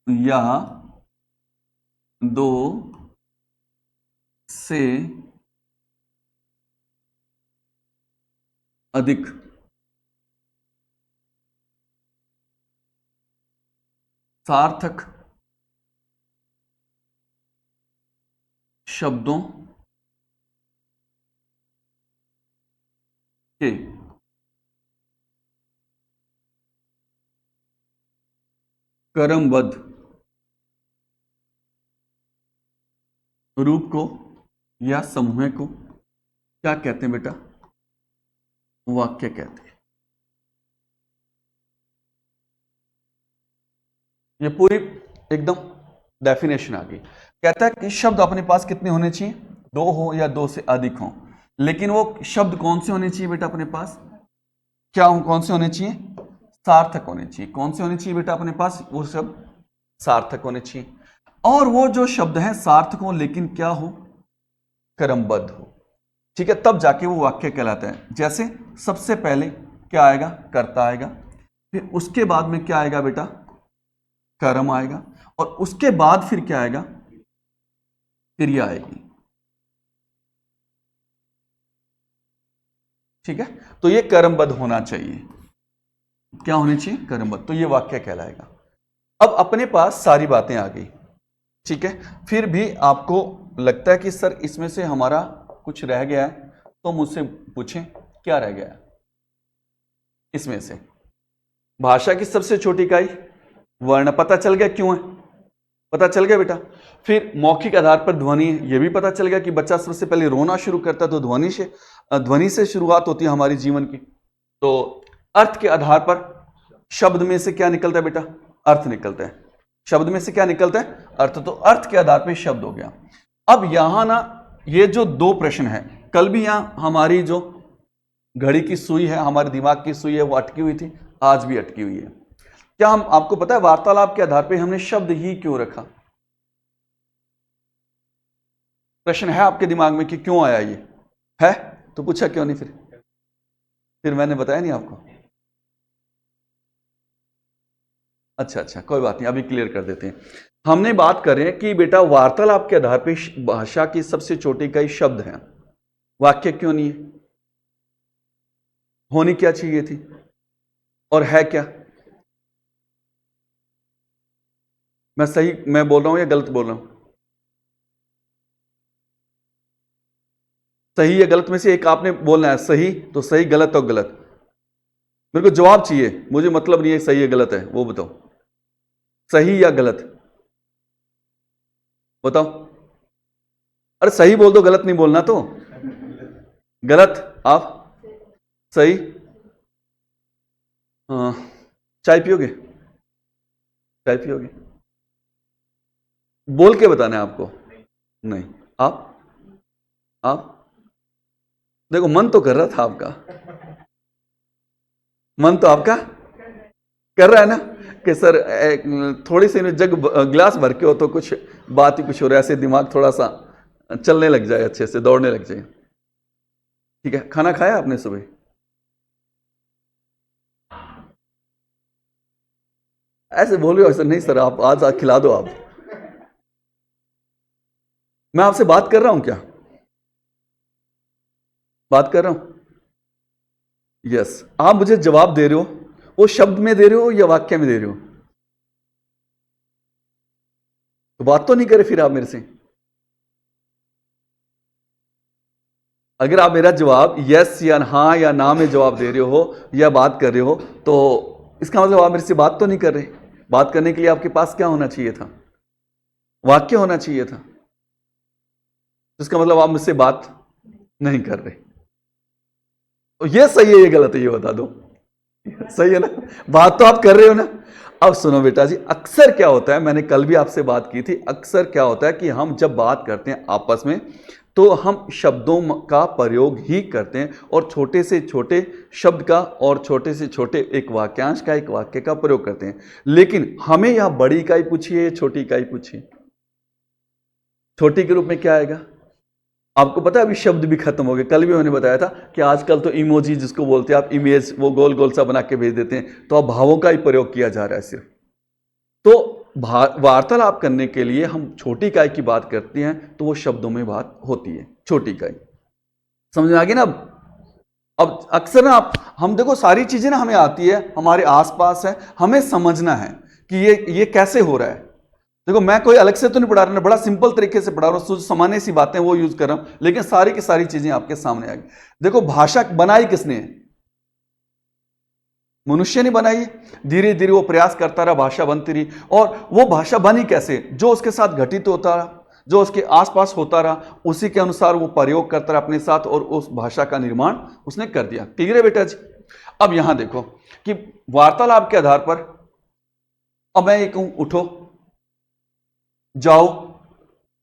या दो से अधिक सार्थक शब्दों के क्रमबद्ध रूप को या समूह को क्या कहते हैं बेटा? वाक्य कहते हैं। ये पूरी एकदम डेफिनेशन आ गई। कहता है कि शब्द अपने पास कितने होने चाहिए? दो हो या दो से अधिक हो, लेकिन वो शब्द कौन से होने चाहिए बेटा अपने पास? क्या कौन से होने चाहिए? सार्थक होने चाहिए। कौन से होने चाहिए बेटा अपने पास? वो शब्द सार्थक होने चाहिए। और वो जो शब्द है सार्थक हो, लेकिन क्या हो? क्रमबद्ध हो। ठीक है, तब जाके वो वाक्य कहलाता है। जैसे सबसे पहले क्या आएगा? कर्ता आएगा, फिर उसके बाद में क्या आएगा बेटा? कर्म आएगा, और उसके बाद फिर क्या आएगा? क्रिया आएगी। ठीक है, तो ये कर्मबद्ध होना चाहिए। क्या होनी चाहिए? कर्मबद्ध। तो ये वाक्य कहलाएगा। अब अपने पास सारी बातें आ गई। ठीक है, फिर भी आपको लगता है कि सर इसमें से हमारा कुछ रह गया है, तो मुझसे पूछें क्या रह गया है इसमें से? भाषा की सबसे छोटी इकाई वर्ण, पता चल गया क्यों है? पता चल गया बेटा। फिर मौखिक आधार पर ध्वनि, ये भी पता चल गया कि बच्चा सबसे पहले रोना शुरू करता है तो ध्वनि से शुरुआत होती है हमारी जीवन की। तो अर्थ के आधार पर शब्द में से क्या निकलता है बेटा? अर्थ निकलता है। शब्द में से क्या निकलता है? अर्थ। तो अर्थ के आधार पर शब्द हो गया। अब यहां ना ये जो दो प्रश्न है, कल भी यहां हमारी जो घड़ी की सुई है, हमारे दिमाग की सुई है, वो अटकी हुई थी, आज भी अटकी हुई है। क्या हम आपको पता है वार्तालाप के आधार पे हमने शब्द ही क्यों रखा? प्रश्न है आपके दिमाग में कि क्यों आया? ये है तो पूछा क्यों नहीं? फिर मैंने बताया नहीं आपको? अच्छा, कोई बात नहीं, अभी क्लियर कर देते हैं। हमने बात कर रहे हैं कि बेटा वार्तालाप के आधार पे भाषा की सबसे छोटी इकाई शब्द है। वाक्य क्यों नहीं है? होनी क्या चाहिए थी और है क्या? मैं बोल रहा हूं या गलत बोल रहा हूं? सही या गलत में से एक आपने बोलना है। सही तो सही, गलत तो गलत। मेरे को जवाब चाहिए, मुझे मतलब नहीं है सही या गलत है, वो बताओ। सही या गलत बताओ। अरे सही बोल दो, गलत नहीं बोलना। तो गलत आप, सही। हाँ, चाय पियोगे? चाय पियोगे? बोल के बताना है आपको? नहीं। आप देखो, मन तो कर रहा था आपका, मन तो आपका कर रहा है ना कि सर थोड़ी सी जग गिलास भर के हो तो कुछ बात ही कुछ हो रहा है, ऐसे दिमाग थोड़ा सा चलने लग जाए, अच्छे से दौड़ने लग जाए। ठीक है, खाना खाया आपने सुबह? ऐसे बोल रहे हो? ऐसे नहीं सर, आप आज खिला दो आप। मैं आपसे बात कर रहा हूं क्या? बात कर रहा हूं। यस, आप मुझे जवाब दे रहे हो, वो शब्द में दे रहे हो या वाक्य में दे रहे हो? तो बात तो नहीं करे फिर आप मेरे से। अगर आप मेरा जवाब यस या हाँ या ना में जवाब दे रहे हो या बात कर रहे हो, तो इसका मतलब आप मेरे से बात तो नहीं कर रहे। बात करने के लिए आपके पास क्या होना चाहिए था? वाक्य होना चाहिए था। तो इसका मतलब आप मुझसे बात नहीं कर रहे। तो ये सही है ये गलत है, ये बता दो। सही है ना? बात तो आप कर रहे हो ना? अब सुनो बेटा जी, अक्सर क्या होता है, मैंने कल भी आपसे बात की थी, अक्सर क्या होता है कि हम जब बात करते हैं आपस में तो हम शब्दों का प्रयोग ही करते हैं, और छोटे से छोटे शब्द का और छोटे से छोटे एक वाक्यांश का, एक वाक्य का प्रयोग करते हैं। लेकिन हमें यहां बड़ी इकाई पूछिए या छोटी इकाई पूछिए? छोटी के रूप में क्या आएगा? आपको पता है अभी शब्द भी खत्म हो गए। कल भी मैंने बताया था कि आजकल तो इमोजी जिसको बोलते हैं आप, इमेज, वो गोल गोल सा बना के भेज देते हैं, तो अब भावों का ही प्रयोग किया जा रहा है सिर्फ। तो वार्तालाप करने के लिए हम छोटी इकाई की बात करते हैं तो वो शब्दों में बात होती है, छोटी इकाई। समझ में आ गई ना? अब अब अक्सर ना हम देखो सारी चीजें ना हमें आती है, हमारे आसपास है, हमें समझना है कि ये कैसे हो रहा है। देखो मैं कोई अलग से तो नहीं पढ़ा रहा, बड़ा सिंपल तरीके से पढ़ा रहा हूँ, सामान्य सी बातें वो यूज कर रहा हूं, लेकिन सारी की सारी चीजें आपके सामने आ गई। देखो भाषा बनाई किसने है? मनुष्य ने बनाई है। धीरे धीरे वो प्रयास करता रहा, भाषा बनती रही। और वो भाषा बनी कैसे? जो उसके साथ घटित होता रहा, जो उसके आसपास होता रहा, उसी के अनुसार वो प्रयोग करता रहा अपने साथ, और उस भाषा का निर्माण उसने कर दिया। क्लियर है बेटा जी? अब यहां देखो कि वार्तालाप के आधार पर अब मैं ये कहूं उठो, जाओ,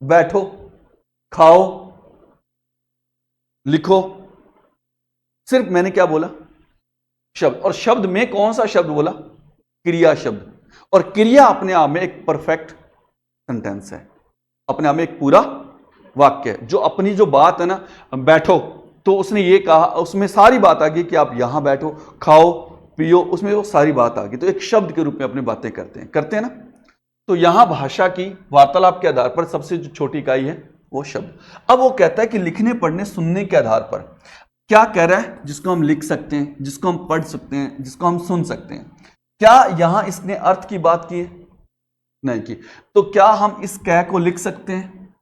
बैठो, खाओ, लिखो, सिर्फ मैंने क्या बोला? शब्द। और शब्द में कौन सा शब्द बोला? क्रिया शब्द। और क्रिया अपने आप में एक परफेक्ट सेंटेंस है, अपने आप में एक पूरा वाक्य है। जो अपनी जो बात है ना, बैठो, तो उसने ये कहा, उसमें सारी बात आ गई कि आप यहां बैठो, खाओ, पियो, उसमें वो सारी बात आ गई। तो एक शब्द के रूप में अपनी बातें करते हैं ना। तो यहां भाषा की वार्तालाप के आधार पर सबसे जो छोटी इकाई है वो शब्द। अब वो कहता है कि लिखने, पढ़ने, सुनने के आधार पर क्या कह रहा है? जिसको हम लिख सकते हैं, जिसको हम पढ़ सकते हैं, जिसको हम सुन सकते हैं। क्या यहां इसने अर्थ की बात की है? नहीं की। तो क्या हम इस कह को लिख सकते हैं?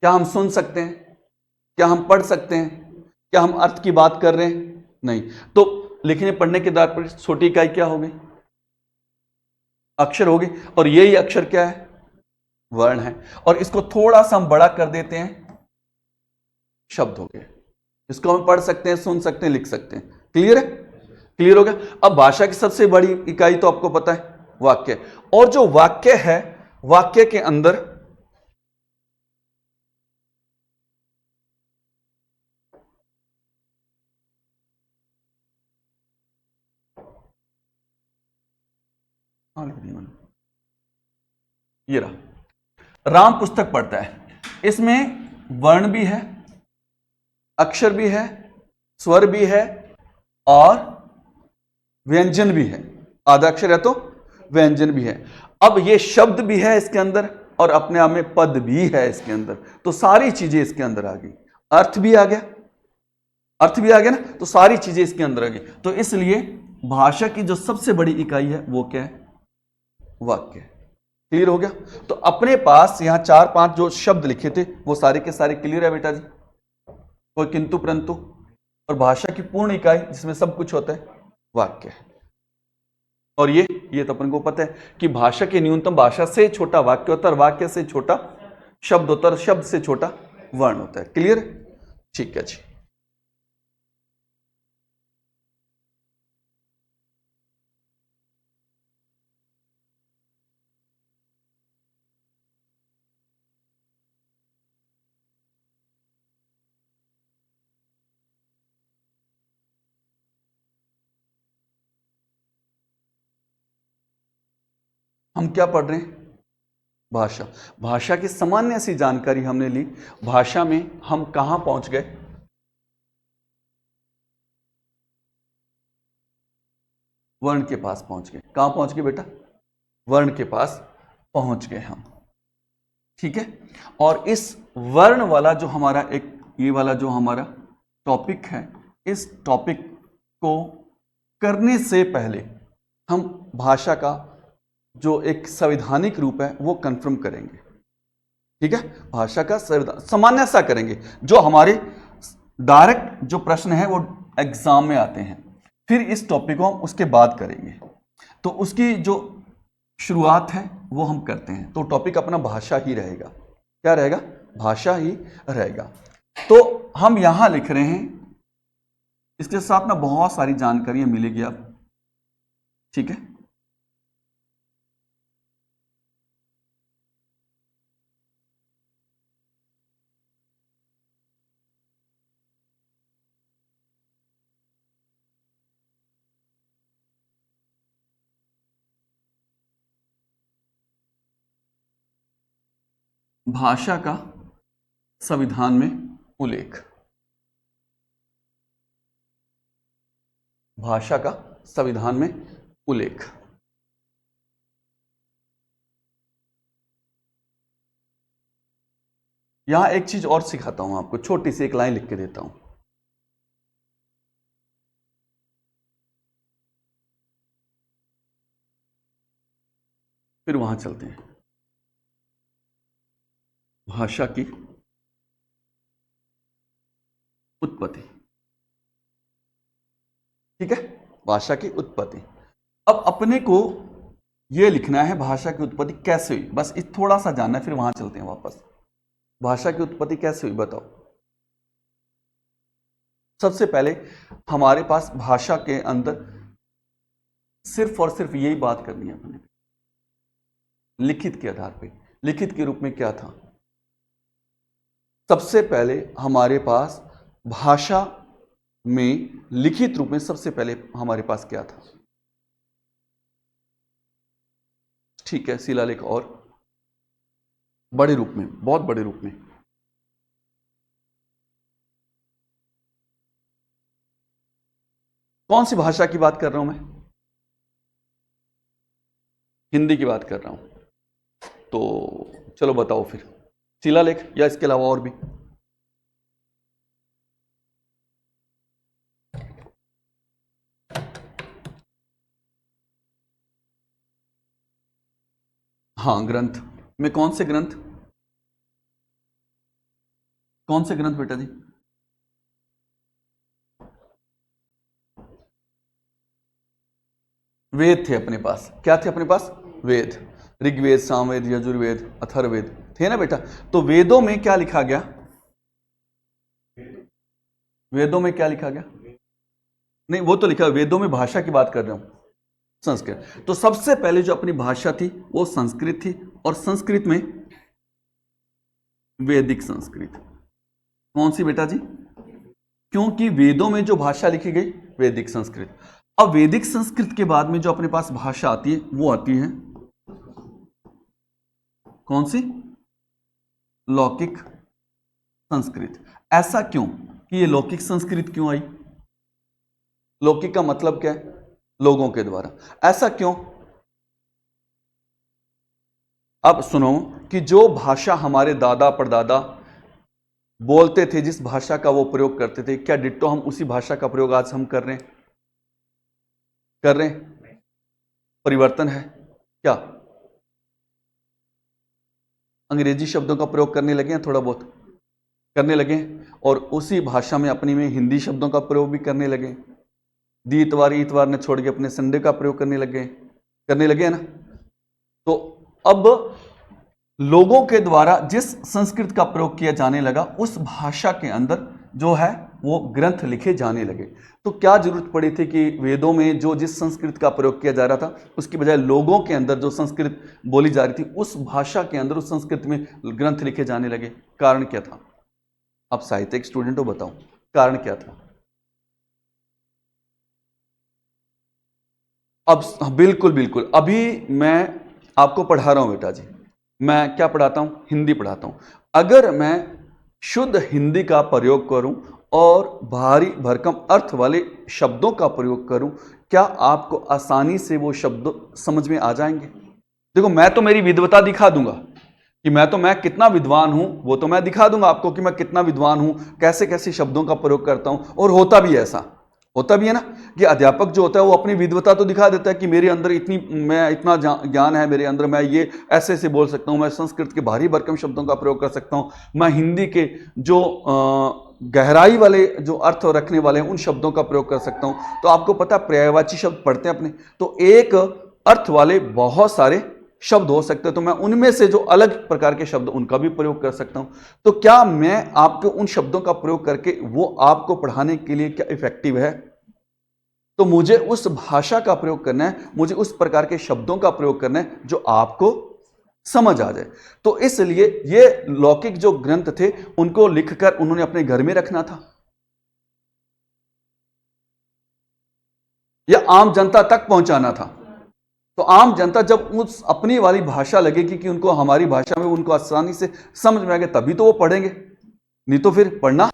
क्या हम सुन सकते हैं? क्या हम पढ़ सकते हैं? क्या हम अर्थ की बात कर रहे हैं? नहीं। तो लिखने पढ़ने के आधार पर छोटी इकाई क्या होगी? अक्षर होगी। और यही अक्षर क्या है? वर्ण है। और इसको थोड़ा सा हम बड़ा कर देते हैं, शब्द हो गए। इसको हम पढ़ सकते हैं, सुन सकते हैं, लिख सकते हैं। क्लियर है? क्लियर हो गया? अब भाषा की सबसे बड़ी इकाई तो आपको पता है, वाक्य। और जो वाक्य है, वाक्य के अंदर ये रहा, राम पुस्तक पढ़ता है। इसमें वर्ण भी है, अक्षर भी है, स्वर भी है, और व्यंजन भी है। आधा अक्षर है तो व्यंजन भी है। अब ये शब्द भी है इसके अंदर, और अपने आप में पद भी है इसके अंदर। तो सारी चीजें इसके अंदर आ गई। अर्थ भी आ गया, अर्थ भी आ गया ना, तो सारी चीजें इसके अंदर आ गई। तो इसलिए भाषा की जो सबसे बड़ी इकाई है वो क्या है? वाक्य। क्लियर हो गया? तो अपने पास यहां 4-5 जो शब्द लिखे थे वो सारे के सारे क्लियर है बेटा जी? कोई किंतु परंतु? और भाषा की पूर्ण इकाई जिसमें सब कुछ होता है, वाक्य है। और ये तो अपन को पता है कि भाषा के न्यूनतम, भाषा से छोटा वाक्य होता है, और वाक्य से छोटा शब्द होता है, और शब्द से छोटा वर्ण होता है। क्लियर? ठीक है जी। हम क्या पढ़ रहे हैं? भाषा। भाषा की सामान्य सी जानकारी हमने ली। भाषा में हम कहां पहुंच गए? वर्ण के पास पहुंच गए। कहां पहुंच गए बेटा? वर्ण के पास पहुंच गए हम। ठीक है? और इस वर्ण वाला जो हमारा एक, ये वाला जो हमारा टॉपिक है, इस टॉपिक को करने से पहले हम भाषा का जो एक संवैधानिक रूप है वो कंफर्म करेंगे। ठीक है? भाषा का सामान्य सा करेंगे, जो हमारे डायरेक्ट जो प्रश्न है वो एग्जाम में आते हैं। फिर इस टॉपिक को हम उसके बाद करेंगे। तो उसकी जो शुरुआत है वो हम करते हैं। तो टॉपिक अपना भाषा ही रहेगा। क्या रहेगा? भाषा ही रहेगा। तो हम यहां लिख रहे हैं, इसके साथ ना बहुत सारी जानकारियां मिलेगी आप। ठीक है? भाषा का संविधान में उल्लेख। भाषा का संविधान में उल्लेख। यहां एक चीज और सिखाता हूं आपको, छोटी सी एक लाइन लिख के देता हूं। फिर वहां चलते हैं। भाषा की उत्पत्ति, ठीक है, भाषा की उत्पत्ति। अब अपने को यह लिखना है भाषा की उत्पत्ति कैसे हुई, बस इस थोड़ा सा जानना है, फिर वहां चलते हैं वापस। भाषा की उत्पत्ति कैसे हुई बताओ। सबसे पहले हमारे पास भाषा के अंदर सिर्फ और सिर्फ यही बात करनी है अपने, लिखित के आधार पे। लिखित के रूप में क्या था? सबसे पहले हमारे पास भाषा में लिखित रूप में सबसे पहले हमारे पास क्या था? ठीक है, शिलालेख और बड़े रूप में, बहुत बड़े रूप में। कौन सी भाषा की बात कर रहा हूं मैं? हिंदी की बात कर रहा हूं। तो चलो बताओ फिर, शिलालेख या इसके अलावा और भी? हाँ, ग्रंथ में कौन से ग्रंथ? कौन से ग्रंथ बेटा जी? वेद थे अपने पास। क्या थे अपने पास? वेद। ऋग्वेद, सामवेद, यजुर्वेद, अथर्ववेद थे ना बेटा। तो वेदों में क्या लिखा गया? वेदों में क्या लिखा गया? नहीं, वो तो लिखा, वेदों में भाषा की बात कर रहा हूं, संस्कृत। तो सबसे पहले जो अपनी भाषा थी वो संस्कृत थी, और संस्कृत में वैदिक संस्कृत। कौन सी बेटा जी? क्योंकि वेदों में जो भाषा लिखी गई वैदिक संस्कृत। अब वैदिक संस्कृत के बाद में जो अपने पास भाषा आती है वो आती है कौन सी? लौकिक संस्कृत। ऐसा क्यों कि ये लौकिक संस्कृत क्यों आई? लौकिक का मतलब क्या है? लोगों के द्वारा। ऐसा क्यों? अब सुनो कि जो भाषा हमारे दादा परदादा बोलते थे, जिस भाषा का वो प्रयोग करते थे, क्या डिट्टो हम उसी भाषा का प्रयोग आज हम कर रहे हैं? कर रहे हैं? परिवर्तन है क्या? अंग्रेजी शब्दों का प्रयोग करने लगे हैं, थोड़ा बहुत करने लगे हैं, और उसी भाषा में अपनी में हिंदी शब्दों का प्रयोग भी करने लगे। दीतवार ईतवार ने छोड़ के अपने संडे का प्रयोग करने लगे हैं ना। तो अब लोगों के द्वारा जिस संस्कृत का प्रयोग किया जाने लगा, उस भाषा के अंदर जो है वो ग्रंथ लिखे जाने लगे। तो क्या जरूरत पड़ी थी कि वेदों में जो जिस संस्कृत का प्रयोग किया जा रहा था, उसकी बजाय लोगों के अंदर जो संस्कृत बोली जा रही थी, उस भाषा के अंदर, उस संस्कृत में ग्रंथ लिखे जाने लगे? कारण क्या था? आप साहित्यिक स्टूडेंट हो, बताओ कारण क्या था? अब बिल्कुल बिल्कुल, अभी मैं आपको पढ़ा रहा हूं बेटा जी। मैं क्या पढ़ाता हूं? हिंदी पढ़ाता हूं। अगर मैं शुद्ध हिंदी का प्रयोग करूं और भारी भरकम अर्थ वाले शब्दों का प्रयोग करूं, क्या आपको आसानी से वो शब्द समझ में आ जाएंगे? देखो, मैं तो मेरी विद्वता दिखा दूंगा कि मैं कितना विद्वान हूं, वो तो मैं दिखा दूंगा आपको कि मैं कितना विद्वान हूं, कैसे कैसे शब्दों का प्रयोग करता हूं। और होता भी ऐसा, होता भी है ना कि अध्यापक जो होता है वो अपनी विद्वता तो दिखा देता है कि मेरे अंदर इतना ज्ञान है मेरे अंदर, मैं ये ऐसे ऐसे बोल सकता हूँ, मैं संस्कृत के भारी भरकम शब्दों का प्रयोग कर सकता हूँ, मैं हिंदी के जो गहराई वाले जो अर्थ रखने वाले हैं उन शब्दों का प्रयोग कर सकता हूँ। तो आपको पता है पर्यायवाची शब्द पढ़ते हैं अपने, तो एक अर्थ वाले बहुत सारे शब्द हो सकते हैं, तो मैं उनमें से जो अलग प्रकार के शब्द उनका भी प्रयोग कर सकता हूं। तो क्या मैं आपको उन शब्दों का प्रयोग करके वो आपको पढ़ाने के लिए क्या इफेक्टिव है? तो मुझे उस भाषा का प्रयोग करना है, मुझे उस प्रकार के शब्दों का प्रयोग करना है जो आपको समझ आ जाए। तो इसलिए ये लौकिक जो ग्रंथ थे उनको लिखकर उन्होंने अपने घर में रखना था या आम जनता तक पहुंचाना था। तो आम जनता जब उस अपनी वाली भाषा लगेगी कि उनको हमारी भाषा में उनको आसानी से समझ में आएगा, तभी तो वो पढ़ेंगे, नहीं तो फिर पढ़ना।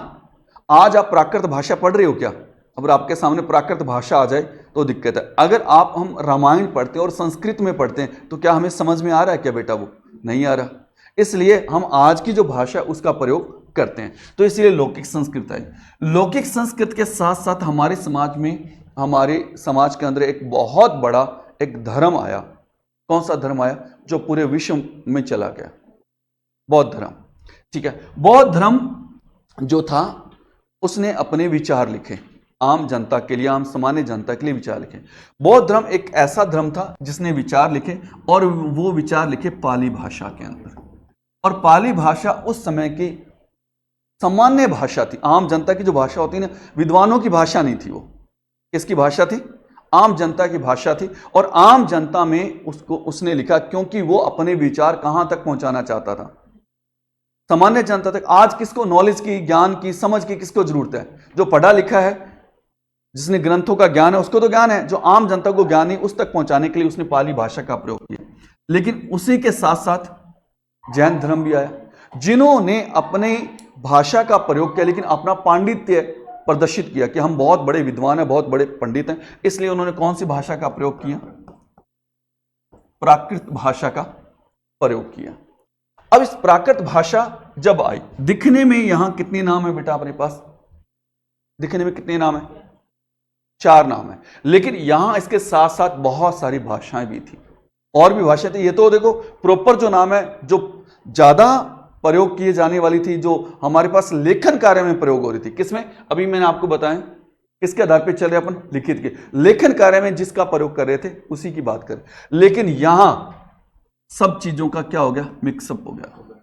आज आप प्राकृत भाषा पढ़ रहे हो क्या? अगर आपके सामने प्राकृत भाषा आ जाए तो दिक्कत है। अगर हम रामायण पढ़ते हैं और संस्कृत में पढ़ते हैं तो क्या हमें समझ में आ रहा है क्या बेटा? वो नहीं आ रहा। इसलिए हम आज की जो भाषा उसका प्रयोग करते हैं। तो इसलिए लौकिक संस्कृत आई। लौकिक संस्कृत के साथ साथ हमारे समाज के अंदर एक बहुत बड़ा एक धर्म आया, कौन सा धर्म आया जो पूरे विश्व में चला गया? बौद्ध धर्म। ठीक है, बौद्ध धर्म जो था उसने अपने विचार लिखे, आम जनता के लिए, आम सामान्य जनता के लिए विचार लिखे। बौद्ध धर्म एक ऐसा धर्म था जिसने विचार लिखे, और वो विचार लिखे पाली भाषा के अंदर। और पाली भाषा उस समय की सामान्य भाषा थी, आम जनता की जो भाषा होती है ना, विद्वानों की भाषा नहीं थी वो। किसकी भाषा थी? आम जनता की भाषा थी। और आम जनता में उसको उसने लिखा, क्योंकि वो अपने विचार कहां तक पहुंचाना चाहता था? सामान्य जनता तक। आज किसको नॉलेज की, ज्ञान की, समझ की किसको जरूरत है? जो पढ़ा लिखा है, जिसने ग्रंथों का ज्ञान है, उसको तो ज्ञान है। जो आम जनता को ज्ञान नहीं, उस तक पहुंचाने के लिए उसने पाली भाषा का प्रयोग किया। लेकिन उसी के साथ साथ जैन धर्म भी आया, जिन्होंने अपने भाषा का प्रयोग किया, लेकिन अपना पांडित्य प्रदर्शित किया कि हम बहुत बड़े विद्वान हैं, बहुत बड़े पंडित हैं। इसलिए उन्होंने कौन सी भाषा का प्रयोग किया? प्राकृत भाषा का प्रयोग किया। अब इस प्राकृत भाषा जब आई, दिखने में यहां कितने नाम है बेटा अपने पास? दिखने में कितने नाम है? 4 नाम है। लेकिन यहां इसके साथ साथ बहुत सारी भाषाएं भी थी, और भी भाषाएं थी। ये तो देखो प्रॉपर जो नाम है, जो ज्यादा प्रयोग किए जाने वाली थी, जो हमारे पास लेखन कार्य में प्रयोग हो रही थी। किसमें? अभी मैंने आपको बताया किसके आधार पर चल रहे अपन? लिखित के। लेखन कार्य में जिसका प्रयोग कर रहे थे उसी की बात करें। लेकिन यहां सब चीजों का क्या हो गया? मिक्सअप हो गया,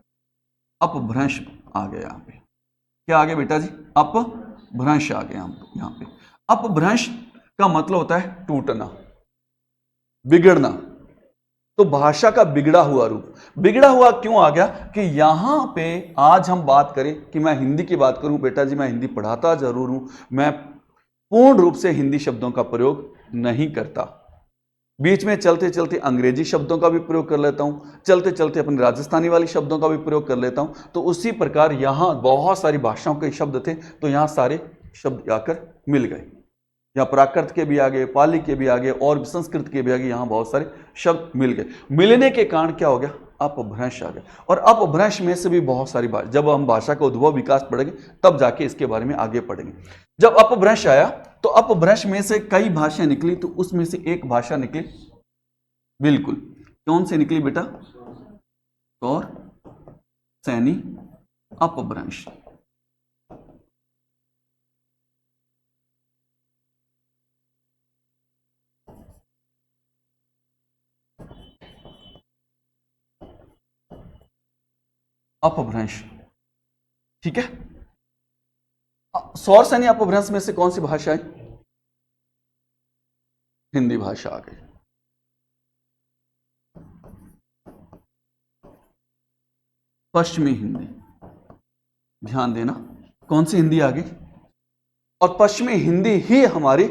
अपभ्रंश आ गया। यहां पे क्या आ गया बेटा जी? अपभ्रंश आ गया यहां पे। अपभ्रंश का मतलब होता है टूटना, बिगड़ना। तो भाषा का बिगड़ा हुआ रूप। बिगड़ा हुआ क्यों आ गया? कि यहां पे आज हम बात करें कि मैं हिंदी की बात करूं, बेटा जी मैं हिंदी पढ़ाता जरूर हूं, मैं पूर्ण रूप से हिंदी शब्दों का प्रयोग नहीं करता। बीच में चलते चलते अंग्रेजी शब्दों का भी प्रयोग कर लेता हूं, चलते चलते अपने राजस्थानी वाली शब्दों का भी प्रयोग कर लेता हूं। तो उसी प्रकार यहां बहुत सारी भाषाओं के शब्द थे, तो यहां सारे शब्द आकर मिल गए। यहाँ प्राकृत के भी आ गए, पाली के भी आ गए, और संस्कृत के भी आ गए। यहाँ बहुत सारे शब्द मिल गए। मिलने के कारण क्या हो गया? अपभ्रंश आ गया। और अपभ्रंश में से भी बहुत सारी भाषा, जब हम भाषा का उद्भव विकास पढ़ेंगे तब जाके इसके बारे में आगे पढ़ेंगे। जब अपभ्रंश आया तो अपभ्रंश में से कई भाषाएं निकली, तो उसमें से एक भाषा निकली, बिल्कुल कौन सी निकली बेटा? और सैनी अपभ्रंश। अपभ्रंश, ठीक है। सौर सैनी अपभ्रंश में से कौन सी भाषा है? हिंदी भाषा आ गई। पश्चिमी हिंदी, ध्यान देना, कौन सी हिंदी आ गई? और पश्चिमी हिंदी ही हमारी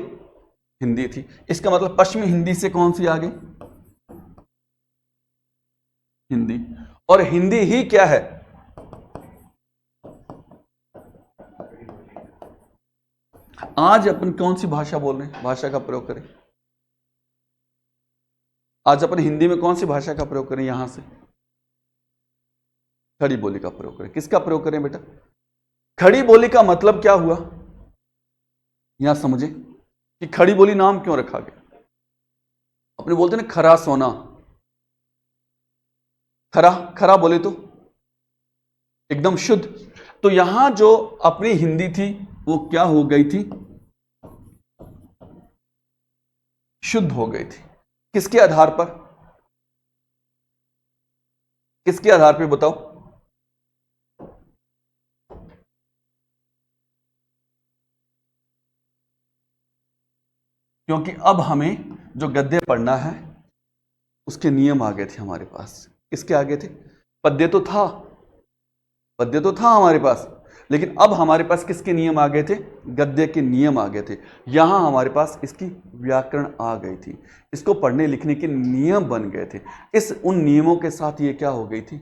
हिंदी थी। इसका मतलब पश्चिमी हिंदी से कौन सी आ गई? हिंदी। और हिंदी ही क्या है? आज अपन कौन सी भाषा बोल रहे हैं? भाषा का प्रयोग करें। आज अपन हिंदी में कौन सी भाषा का प्रयोग करें? यहां से खड़ी बोली का प्रयोग करें। किसका प्रयोग करें बेटा? खड़ी बोली का मतलब क्या हुआ? यहां समझे कि खड़ी बोली नाम क्यों रखा गया। अपने बोलते ना खरा सोना, खरा खरा बोले तो एकदम शुद्ध। तो यहां जो अपनी हिंदी थी वो क्या हो गई थी? शुद्ध हो गई थी। किसके आधार पर? किसके आधार पर बताओ? क्योंकि अब हमें जो गद्य पढ़ना है उसके नियम आ गए थे हमारे पास। किसके आगे थे? पद्य तो था, पद्य तो था हमारे पास, लेकिन अब हमारे पास किसके नियम आ गए थे? गद्य के नियम आ गए थे। यहां हमारे पास इसकी व्याकरण आ गई थी, इसको पढ़ने लिखने के नियम बन गए थे। इस उन नियमों के साथ ये क्या हो गई थी?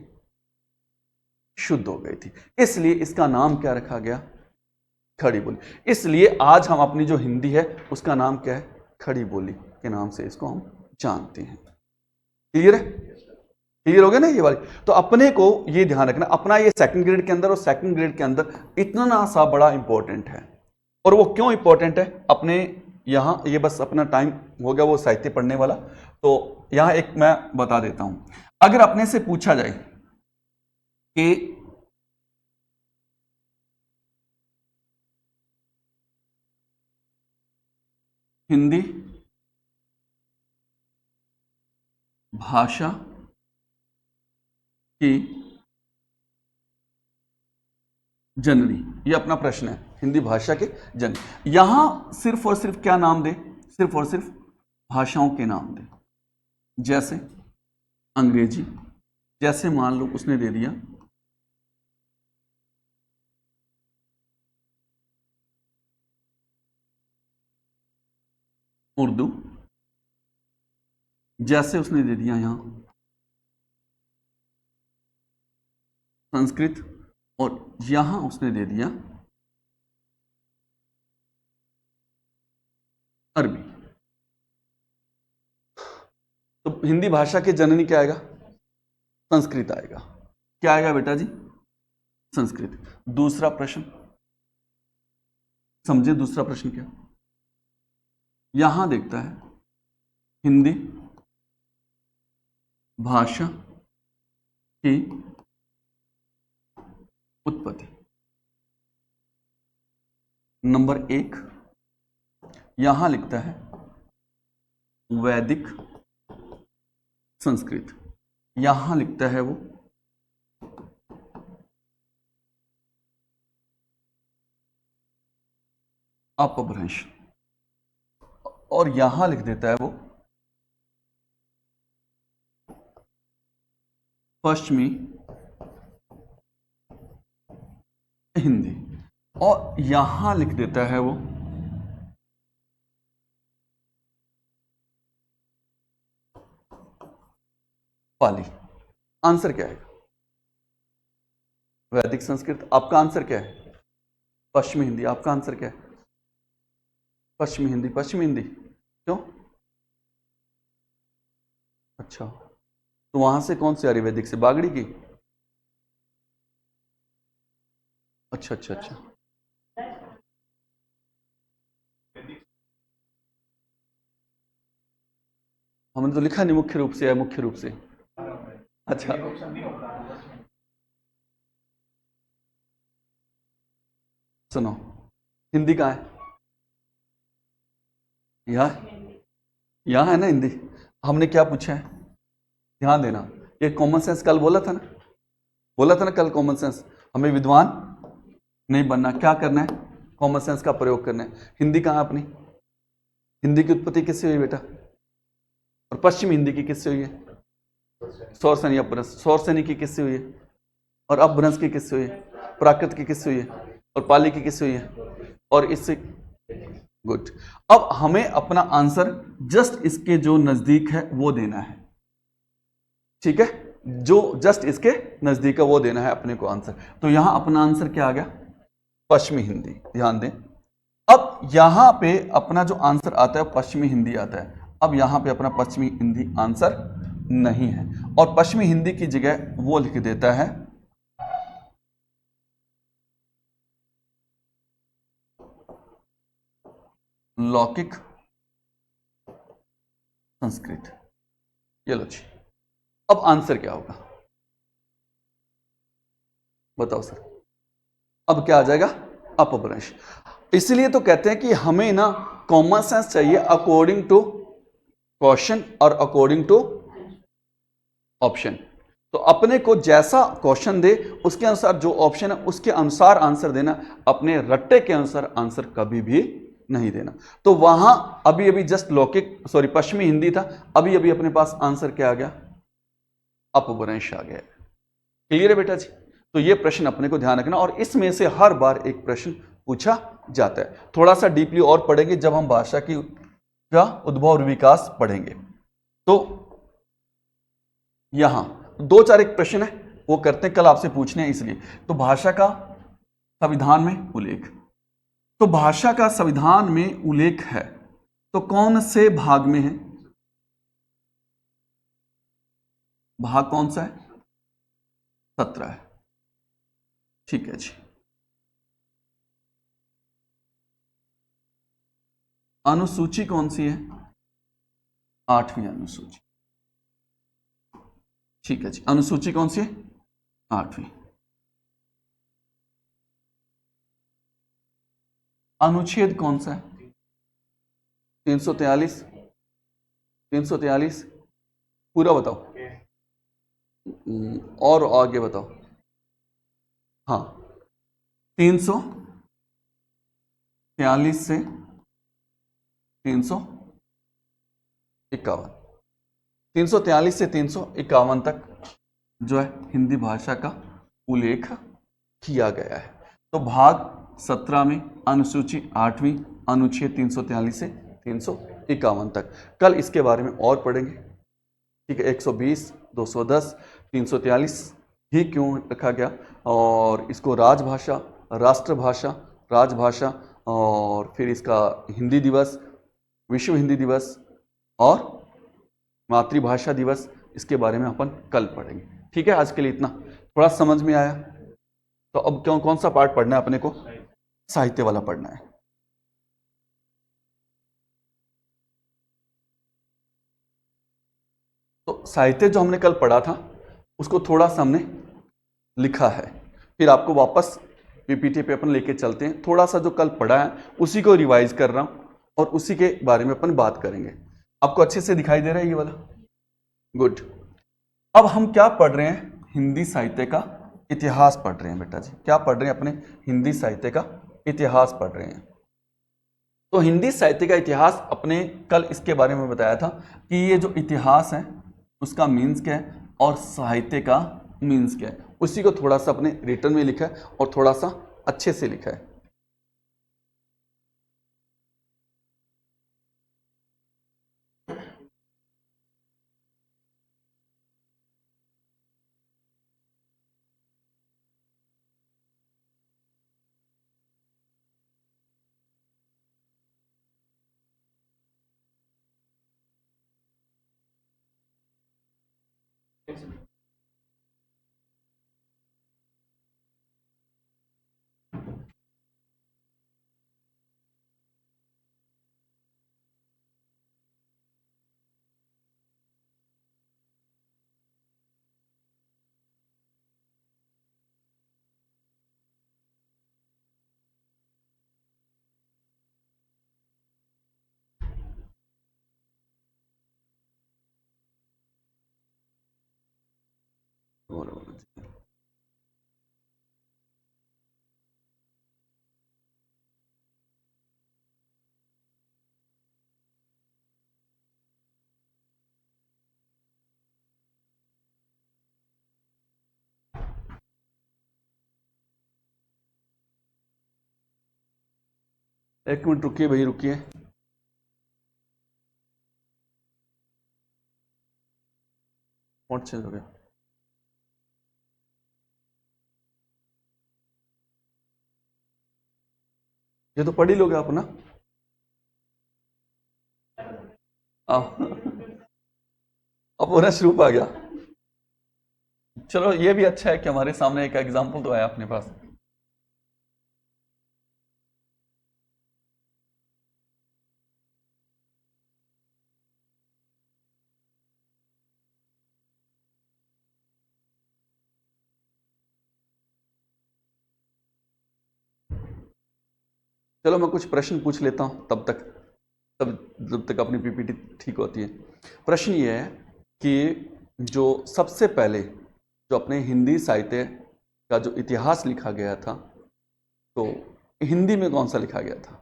शुद्ध हो गई थी। इसलिए इसका नाम क्या रखा गया? खड़ी बोली। इसलिए आज हम अपनी जो हिंदी है उसका नाम क्या है? खड़ी बोली के नाम से इसको हम जानते हैं। क्लियर है? क्लियर हो गया ना ये वाली? तो अपने को ये ध्यान रखना, अपना ये सेकंड ग्रेड के अंदर और सेकंड ग्रेड के अंदर इतना सा बड़ा इंपॉर्टेंट है। और वो क्यों इंपॉर्टेंट है? अपने यहां ये बस अपना टाइम हो गया वो साहित्य पढ़ने वाला। तो यहां एक मैं बता देता हूं, अगर अपने से पूछा जाए कि हिंदी भाषा की जननी, ये अपना प्रश्न है, हिंदी भाषा के जननी, यहां सिर्फ और सिर्फ क्या नाम दे, सिर्फ और सिर्फ भाषाओं के नाम दे, जैसे अंग्रेजी, जैसे मान लो उसने दे दिया उर्दू, जैसे उसने दे दिया यहां संस्कृत, और यहां उसने दे दिया अरबी। तो हिंदी भाषा की जननी क्या आएगा? संस्कृत आएगा। क्या आएगा बेटा जी? संस्कृत। दूसरा प्रश्न समझे, दूसरा प्रश्न क्या, यहां देखता है हिंदी भाषा की उत्पत्ति, नंबर 1 यहां लिखता है वैदिक संस्कृत, यहां लिखता है वो अपभ्रंश, और यहां लिख देता है वो पश्चिमी हिंदी, और यहां लिख देता है वो पाली। आंसर क्या है? वैदिक संस्कृत। आपका आंसर क्या है? पश्चिमी हिंदी। आपका आंसर क्या है? पश्चिमी हिंदी। पश्चिमी हिंदी क्यों? अच्छा, तो वहां से कौन सी आ रही? वैदिक से, बागड़ी की? अच्छा अच्छा अच्छा, हमने तो लिखा नहीं मुख्य रूप से है, मुख्य रूप से। अच्छा, सुनो, हिंदी कहाँ है? यहाँ है ना हिंदी। हमने क्या पूछा है? ध्यान देना, ये कॉमन सेंस कल बोला था ना, बोला था ना कल कॉमन सेंस, हमें विद्वान नहीं बनना, क्या करना है? कॉमन सेंस का प्रयोग करना है। हिंदी कहाँ अपनी? हिंदी की उत्पत्ति किससे हुई बेटा? और पश्चिम हिंदी की किससे हुई है? सौरसेनी अपभ्रंश। सौरसेनी की किससे हुई है? और अपभ्रंश की किससे हुई है? प्राकृत की किससे हुई है? और पाली की किससे हुई है? और इससे, गुड। अब हमें अपना आंसर जस्ट इसके जो नजदीक है वो देना है, ठीक है, जो जस्ट इसके नजदीक है वो देना है अपने को आंसर। तो यहां अपना आंसर क्या आ गया? पश्चिमी हिंदी। ध्यान दें, अब यहां पे अपना जो आंसर आता है पश्चिमी हिंदी आता है। अब यहां पे अपना पश्चिमी हिंदी आंसर नहीं है, और पश्चिमी हिंदी की जगह वो लिख देता है लौकिक संस्कृत। ये लो जी। अब आंसर क्या होगा बताओ सर? अब क्या आ जाएगा? अपभ्रंश। इसलिए तो कहते हैं कि हमें ना कॉमन सेंस चाहिए अकॉर्डिंग टू क्वेश्चन और अकॉर्डिंग टू ऑप्शन। तो अपने को जैसा क्वेश्चन दे उसके अनुसार जो ऑप्शन है उसके अनुसार आंसर देना, अपने रट्टे के अनुसार आंसर कभी भी नहीं देना। तो वहां अभी अभी जस्ट लौकिक सॉरी पश्चिमी हिंदी था, अभी अभी अपने पास आंसर क्या आ गया? अपभ्रंश आ गया। क्लियर है बेटा जी? तो ये प्रश्न अपने को ध्यान रखना, और इसमें से हर बार एक प्रश्न पूछा जाता है। थोड़ा सा डीपली और पढ़ेंगे जब हम भाषा की का उद्भव और विकास पढ़ेंगे। तो यहां दो चार एक प्रश्न है वो करते हैं, कल आपसे पूछने हैं इसलिए। तो भाषा का संविधान में उल्लेख, तो भाषा का संविधान में उल्लेख है तो कौन से भाग में है? भाग कौन सा है? 17 है। ठीक है जी। अनुसूची कौन सी है? 8वीं अनुसूची। ठीक है जी, अनुसूची कौन सी है? 8वीं। अनुच्छेद कौन सा है? 343। 343 पूरा बताओ। और आगे बताओ। हाँ, 343 से 351, 343 से 351 तक जो है हिंदी भाषा का उल्लेख किया गया है। तो भाग 17 में अनुसूची 8वीं, अनुच्छेद 343 से 351 तक। कल इसके बारे में और पढ़ेंगे। ठीक है, 120, 210, 343 ही क्यों रखा गया, और इसको राजभाषा, राष्ट्रभाषा, राजभाषा, और फिर इसका हिंदी दिवस, विश्व हिंदी दिवस और मातृभाषा दिवस, इसके बारे में अपन कल पढ़ेंगे। ठीक है, आज के लिए इतना। थोड़ा समझ में आया? तो अब कौन सा पार्ट पढ़ना है अपने को? साहित्य वाला पढ़ना है। तो साहित्य जो हमने कल पढ़ा था उसको थोड़ा सा हमने लिखा है, फिर आपको वापस पीपीटी पे अपन लेके चलते हैं। थोड़ा सा जो कल पढ़ा है उसी को रिवाइज कर रहा हूं और उसी के बारे में अपन बात करेंगे। आपको अच्छे से दिखाई दे रहा है ये वाला? गुड। अब हम क्या पढ़ रहे हैं? हिंदी साहित्य का इतिहास पढ़ रहे हैं बेटा जी। क्या पढ़ रहे हैं? अपने हिंदी साहित्य का इतिहास पढ़ रहे हैं। तो हिंदी साहित्य का इतिहास अपने कल इसके बारे में बताया था कि ये जो इतिहास है उसका मीन्स क्या है और साहित्य का मीन्स क्या है। उसी को थोड़ा सा अपने रिटर्न में लिखा है और थोड़ा सा अच्छे से लिखा है। एक मिनट रुकिए भाई, रुकिए। फॉन्ट चेंज हो गया। ये तो पढ़ ही लोगे आप ना? अब पूरा शुरू आ गया। चलो ये भी अच्छा है कि हमारे सामने एक एग्जाम्पल तो आया अपने पास। चलो मैं कुछ प्रश्न पूछ लेता हूं तब जब तक अपनी पीपीटी ठीक होती है। प्रश्न ये है कि जो सबसे पहले जो अपने हिंदी साहित्य का जो इतिहास लिखा गया था तो हिंदी में कौन सा लिखा गया था?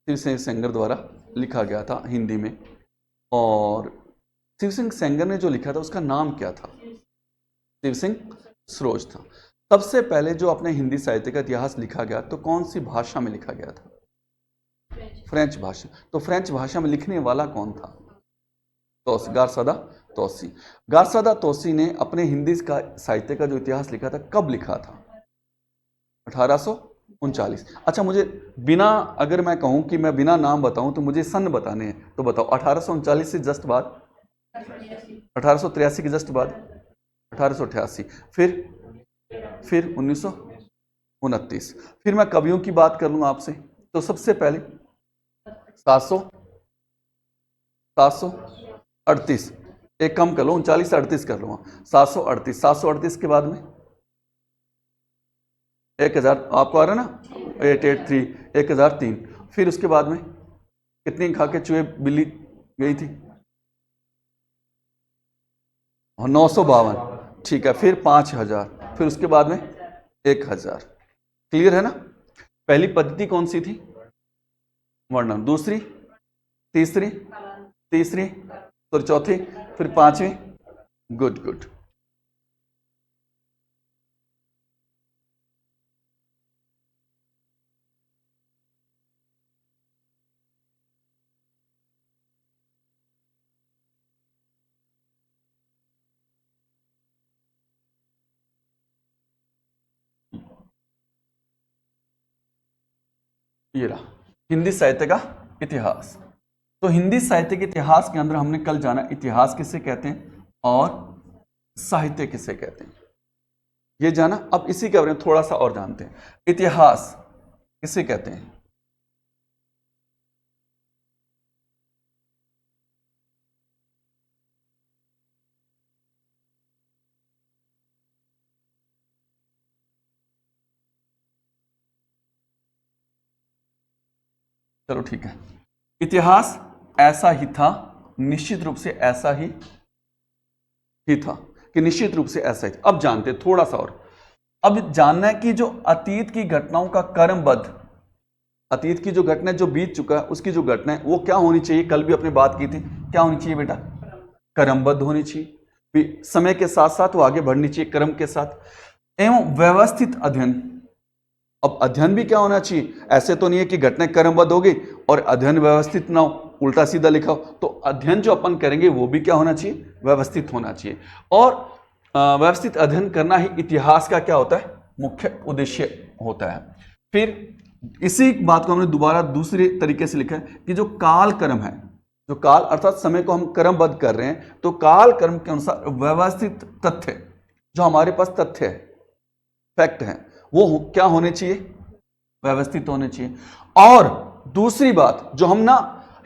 शिव सिंह सेंगर द्वारा लिखा गया था हिंदी में। और शिव सिंह सेंगर ने जो लिखा था उसका नाम क्या था? शिव सिंह सरोज था। सबसे पहले जो अपने हिंदी साहित्य का इतिहास लिखा गया तो कौन सी भाषा में लिखा गया था? फ्रेंच भाषा। तो फ्रेंच भाषा में लिखने वाला कौन था? तोसी, गारसादा तोसी। गारसादा तोसी ने अपने हिंदी का साहित्य का जो इतिहास लिखा था कब लिखा था? 1839। अच्छा, मुझे बिना, अगर मैं कहूं कि मैं बिना नाम बताऊं तो मुझे सन बताने हैं, तो बताओ 1839 से जस्ट बाद, 1883 के जस्ट बाद 1888, फिर 1929। फिर मैं कवियों की बात कर लूंगा आपसे, तो सबसे पहले 700 738, एक कम कर लो, 39 से 38 कर लो, 738, 738 के बाद में 1000 आपको आ रहा है ना, 883, 1003, फिर उसके बाद में कितनी खा के चूहे बिल्ली गई थी, और 952, ठीक है, फिर 5000, फिर उसके बाद में 1000। क्लियर है ना? पहली पद्धति कौन सी थी? वर्णन। दूसरी, तीसरी, फिर चौथी, फिर पांचवी। Good good. ये रहा हिंदी साहित्य का इतिहास। तो हिंदी साहित्य के इतिहास के अंदर हमने कल जाना इतिहास किसे कहते हैं और साहित्य किसे कहते हैं, ये जाना। अब इसी के बारे में थोड़ा सा और जानते हैं। इतिहास किसे कहते हैं? चलो ठीक है, इतिहास ऐसा ही था, निश्चित रूप से ऐसा ही था कि निश्चित रूप से ऐसा ही। अब जानते हैं थोड़ा सा और। अब जानना है कि जो अतीत की घटनाओं का क्रमबद्ध, अतीत की जो घटना जो बीत चुका है उसकी जो घटना है वो क्या होनी चाहिए, कल भी अपने बात की थी, क्या होनी चाहिए बेटा? क्रमबद्ध होनी चाहिए, समय के साथ साथ वो आगे बढ़नी चाहिए क्रम के साथ, एवं व्यवस्थित अध्ययन। अब अध्ययन भी क्या होना चाहिए? ऐसे तो नहीं है कि घटना क्रमबद्ध होगी और अध्ययन व्यवस्थित ना हो, उल्टा सीधा लिखा हो। तो अध्ययन जो अपन करेंगे वो भी क्या होना चाहिए? व्यवस्थित होना चाहिए। और व्यवस्थित अध्ययन करना ही इतिहास का क्या होता है? मुख्य उद्देश्य होता है। फिर इसी बात को हमने दोबारा दूसरे तरीके से लिखा है कि जो काल क्रम है, जो काल अर्थात समय को हम क्रमबद्ध कर रहे हैं, तो काल क्रम के अनुसार व्यवस्थित तथ्य, जो हमारे पास तथ्य है, फैक्ट है, वो क्या होने चाहिए? व्यवस्थित होने चाहिए। और दूसरी बात जो हम ना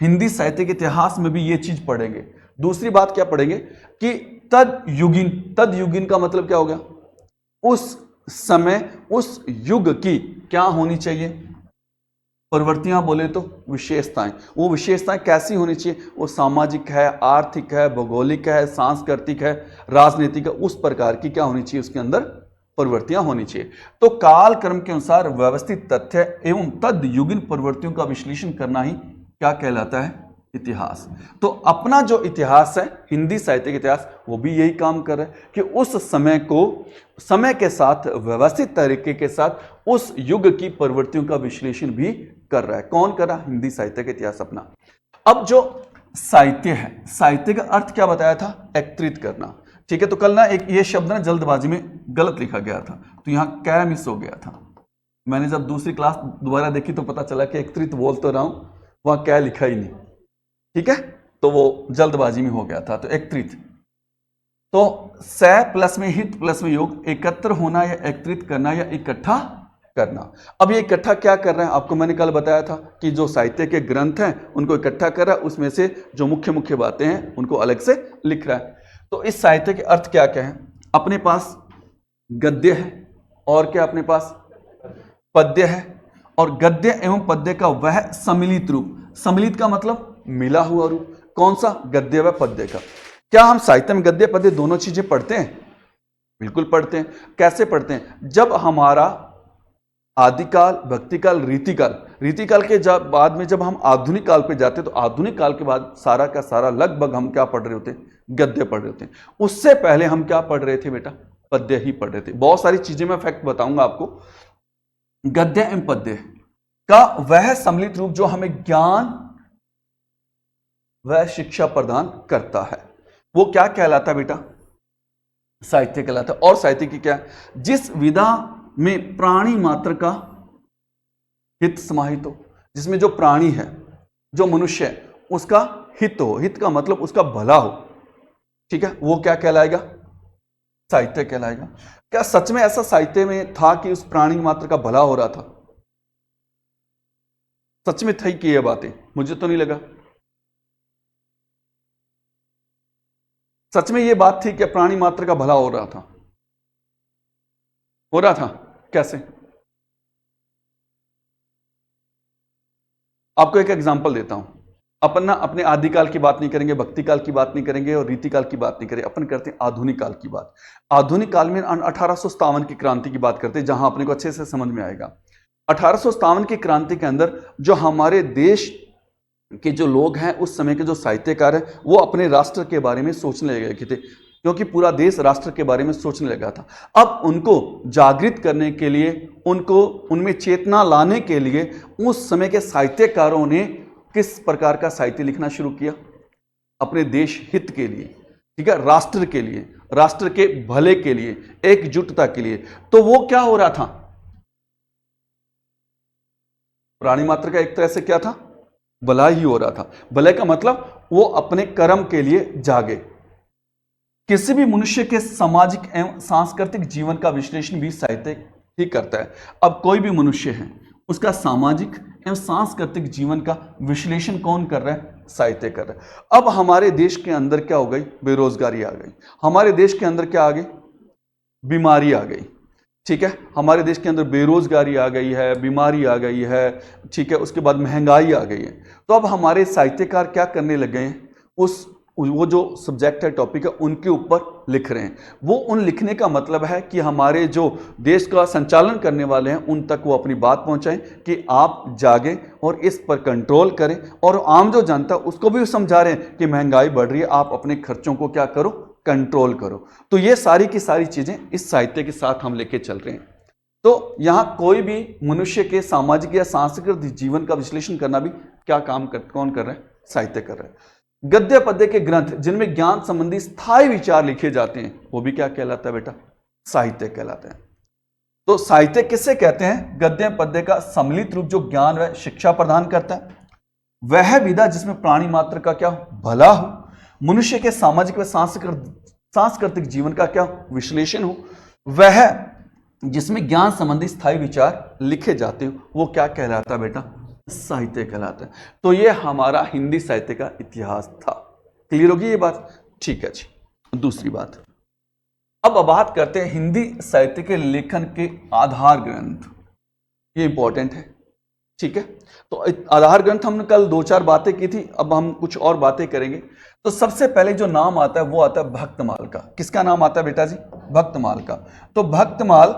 हिंदी साहित्य के इतिहास में भी ये चीज पढ़ेंगे, दूसरी बात क्या पढ़ेंगे कि तदयुगीन। तदयुगीन का मतलब क्या हो गया? उस समय उस युग की क्या होनी चाहिए? प्रवृत्तियां बोले तो विशेषताएं। वो विशेषताएं कैसी होनी चाहिए? वो सामाजिक है, आर्थिक है, भौगोलिक है, सांस्कृतिक है, राजनीतिक है, उस प्रकार की क्या होनी चाहिए? उसके अंदर प्रवृत्तियां होनी चाहिए। तो काल क्रम के अनुसार व्यवस्थित तथ्य एवं तदयुगीन प्रवृत्तियों का विश्लेषण करना ही क्या कहलाता है? इतिहास। तो अपना जो इतिहास है, हिंदी साहित्य का इतिहास, वो भी यही काम कर रहा है कि उस समय को समय के साथ व्यवस्थित तरीके के साथ उस युग की प्रवृत्तियों का विश्लेषण भी कर रहा है। कौन कर रहा? हिंदी साहित्य का इतिहास अपना। अब जो साहित्य है, साहित्य का अर्थ क्या बताया था? एकत्रित करना। ठीक है, तो कल ना एक ये शब्द ना जल्दबाजी में गलत लिखा गया था, तो यहां क्या मिस हो गया था। मैंने जब दूसरी क्लास दोबारा देखी तो पता चला कि एकत्रित बोल तो रहा हूं, वहां क्या लिखा ही नहीं। ठीक है, तो वो जल्दबाजी में हो गया था। तो एकत्रित, तो स प्लस में हित प्लस में योग, एकत्र होना या एकत्रित करना या इकट्ठा करना। अब ये इकट्ठा क्या कर रहे हैं? आपको मैंने कल बताया था कि जो साहित्य के ग्रंथ हैं उनको इकट्ठा कर रहा है, उसमें से जो मुख्य मुख्य बातें हैं उनको अलग से लिख रहा है। तो इस साहित्य के अर्थ क्या क्या है? अपने पास गद्य है, और क्या अपने पास? पद्य है। और गद्य एवं पद्य का वह सम्मिलित रूप, सम्मिलित का मतलब मिला हुआ रूप। कौन सा? गद्य व पद्य का। क्या हम साहित्य में गद्य पद्य दोनों चीजें पढ़ते हैं? बिल्कुल पढ़ते हैं। कैसे पढ़ते हैं? जब हमारा आदिकाल, भक्तिकाल, रीतिकाल, रीतिकाल के बाद में जब हम आधुनिक काल पे जाते हैं, तो आधुनिक काल के बाद सारा का सारा लगभग हम क्या पढ़ रहे होते हैं? गद्य पढ़ रहे होते हैं। उससे पहले हम क्या पढ़ रहे थे बेटा? पद्य ही पढ़ रहे थे। बहुत सारी चीजें मैं फैक्ट बताऊंगा आपको। गद्य एवं पद्य का वह सम्मिलित रूप जो हमें ज्ञान वह शिक्षा प्रदान करता है, वो क्या कहलाता है बेटा? साहित्य कहलाता है। और साहित्य की क्या? जिस विधा में प्राणी मात्र का हित समाहित हो, जिसमें जो प्राणी है, जो मनुष्य है, उसका हित हो। हित का मतलब उसका भला हो। ठीक है, वो क्या कहलाएगा? साहित्य कहलाएगा। क्या सच में ऐसा साहित्य में था कि उस प्राणी मात्र का भला हो रहा था? सच में थी कि ये बातें? मुझे तो नहीं लगा। सच में ये बात थी कि प्राणी मात्र का भला हो रहा था? हो रहा था कैसे? आपको एक एग्जांपल देता हूं। अपन ना अपने आदिकाल की बात नहीं करेंगे, भक्ति काल की बात नहीं करेंगे और रीतिकाल की बात नहीं करेंगे, अपन करते हैं आधुनिक काल की बात। आधुनिक काल में 1857 की क्रांति की बात करते हैं, जहां अपने को अच्छे से समझ में आएगा। 1857 की क्रांति के अंदर जो हमारे देश के जो लोग हैं, उस समय के जो साहित्यकार हैं, वो अपने राष्ट्र के बारे में सोचने लगे थे, क्योंकि पूरा देश राष्ट्र के बारे में सोचने लगा था। अब उनको जागृत करने के लिए, उनको उनमें चेतना लाने के लिए उस समय के साहित्यकारों ने किस प्रकार का साहित्य लिखना शुरू किया? अपने देश हित के लिए, ठीक है, राष्ट्र के लिए, राष्ट्र के भले के लिए, एकजुटता के लिए। तो वो क्या हो रहा था? प्राणी मात्र का एक तरह से क्या था? भला ही हो रहा था। भले का मतलब वो अपने कर्म के लिए जागे। किसी भी मनुष्य के सामाजिक एवं सांस्कृतिक जीवन का विश्लेषण भी साहित्य ही करता है। अब कोई भी मनुष्य है, उसका सामाजिक एवं सांस्कृतिक जीवन का विश्लेषण कौन कर रहा है? साहित्य कर रहा है। अब हमारे देश के अंदर क्या हो गई? बेरोजगारी आ गई। हमारे देश के अंदर क्या आ गई? बीमारी आ गई। ठीक है, हमारे देश के अंदर बेरोजगारी आ गई है, बीमारी आ गई है, ठीक है, उसके बाद महंगाई आ गई है। तो अब हमारे साहित्यकार क्या करने लग गए हैं? वो जो सब्जेक्ट है, टॉपिक है, उनके ऊपर लिख रहे हैं। वो उन लिखने का मतलब है कि हमारे जो देश का संचालन करने वाले हैं, उन तक वो अपनी बात पहुंचाएं कि आप जागें और इस पर कंट्रोल करें। और आम जो जनता, उसको भी समझा रहे हैं कि महंगाई बढ़ रही है, आप अपने खर्चों को क्या करो? कंट्रोल करो। तो ये सारी की सारी चीजें इस साहित्य के साथ हम लेके चल रहे हैं। तो यहां कोई भी मनुष्य के सामाजिक या सांस्कृतिक जीवन का विश्लेषण करना भी क्या काम कौन कर रहा है? साहित्य कर रहा है। गद्य पद्य के ग्रंथ जिनमें ज्ञान संबंधी स्थायी विचार लिखे जाते हैं, वो भी क्या कहलाता है बेटा? साहित्य कहलाते हैं। तो साहित्य किससे कहते हैं? गद्य पद्य का सम्मिलित रूप जो ज्ञान व शिक्षा प्रदान करता है, वह विधा जिसमें प्राणी मात्र का क्या भला हो, मनुष्य के सामाजिक व सांस्कृतिक जीवन का क्या विश्लेषण हो, वह जिसमें ज्ञान संबंधी स्थायी विचार लिखे जाते हो, वो क्या कहलाता है बेटा? साहित्य कहलाता है। तो ये हमारा हिंदी साहित्य का इतिहास था। क्लियर होगी ये बात? ठीक है जी। दूसरी बात, अब बात करते हैं हिंदी साहित्य के लेखन के आधार ग्रंथ। ये इंपॉर्टेंट है, ठीक है। तो आधार ग्रंथ हमने कल 2-4 बातें की थी, अब हम कुछ और बातें करेंगे। तो सबसे पहले जो नाम आता है वो आता है भक्तमाल का। किसका नाम आता है बेटा जी? भक्तमाल का। तो भक्तमाल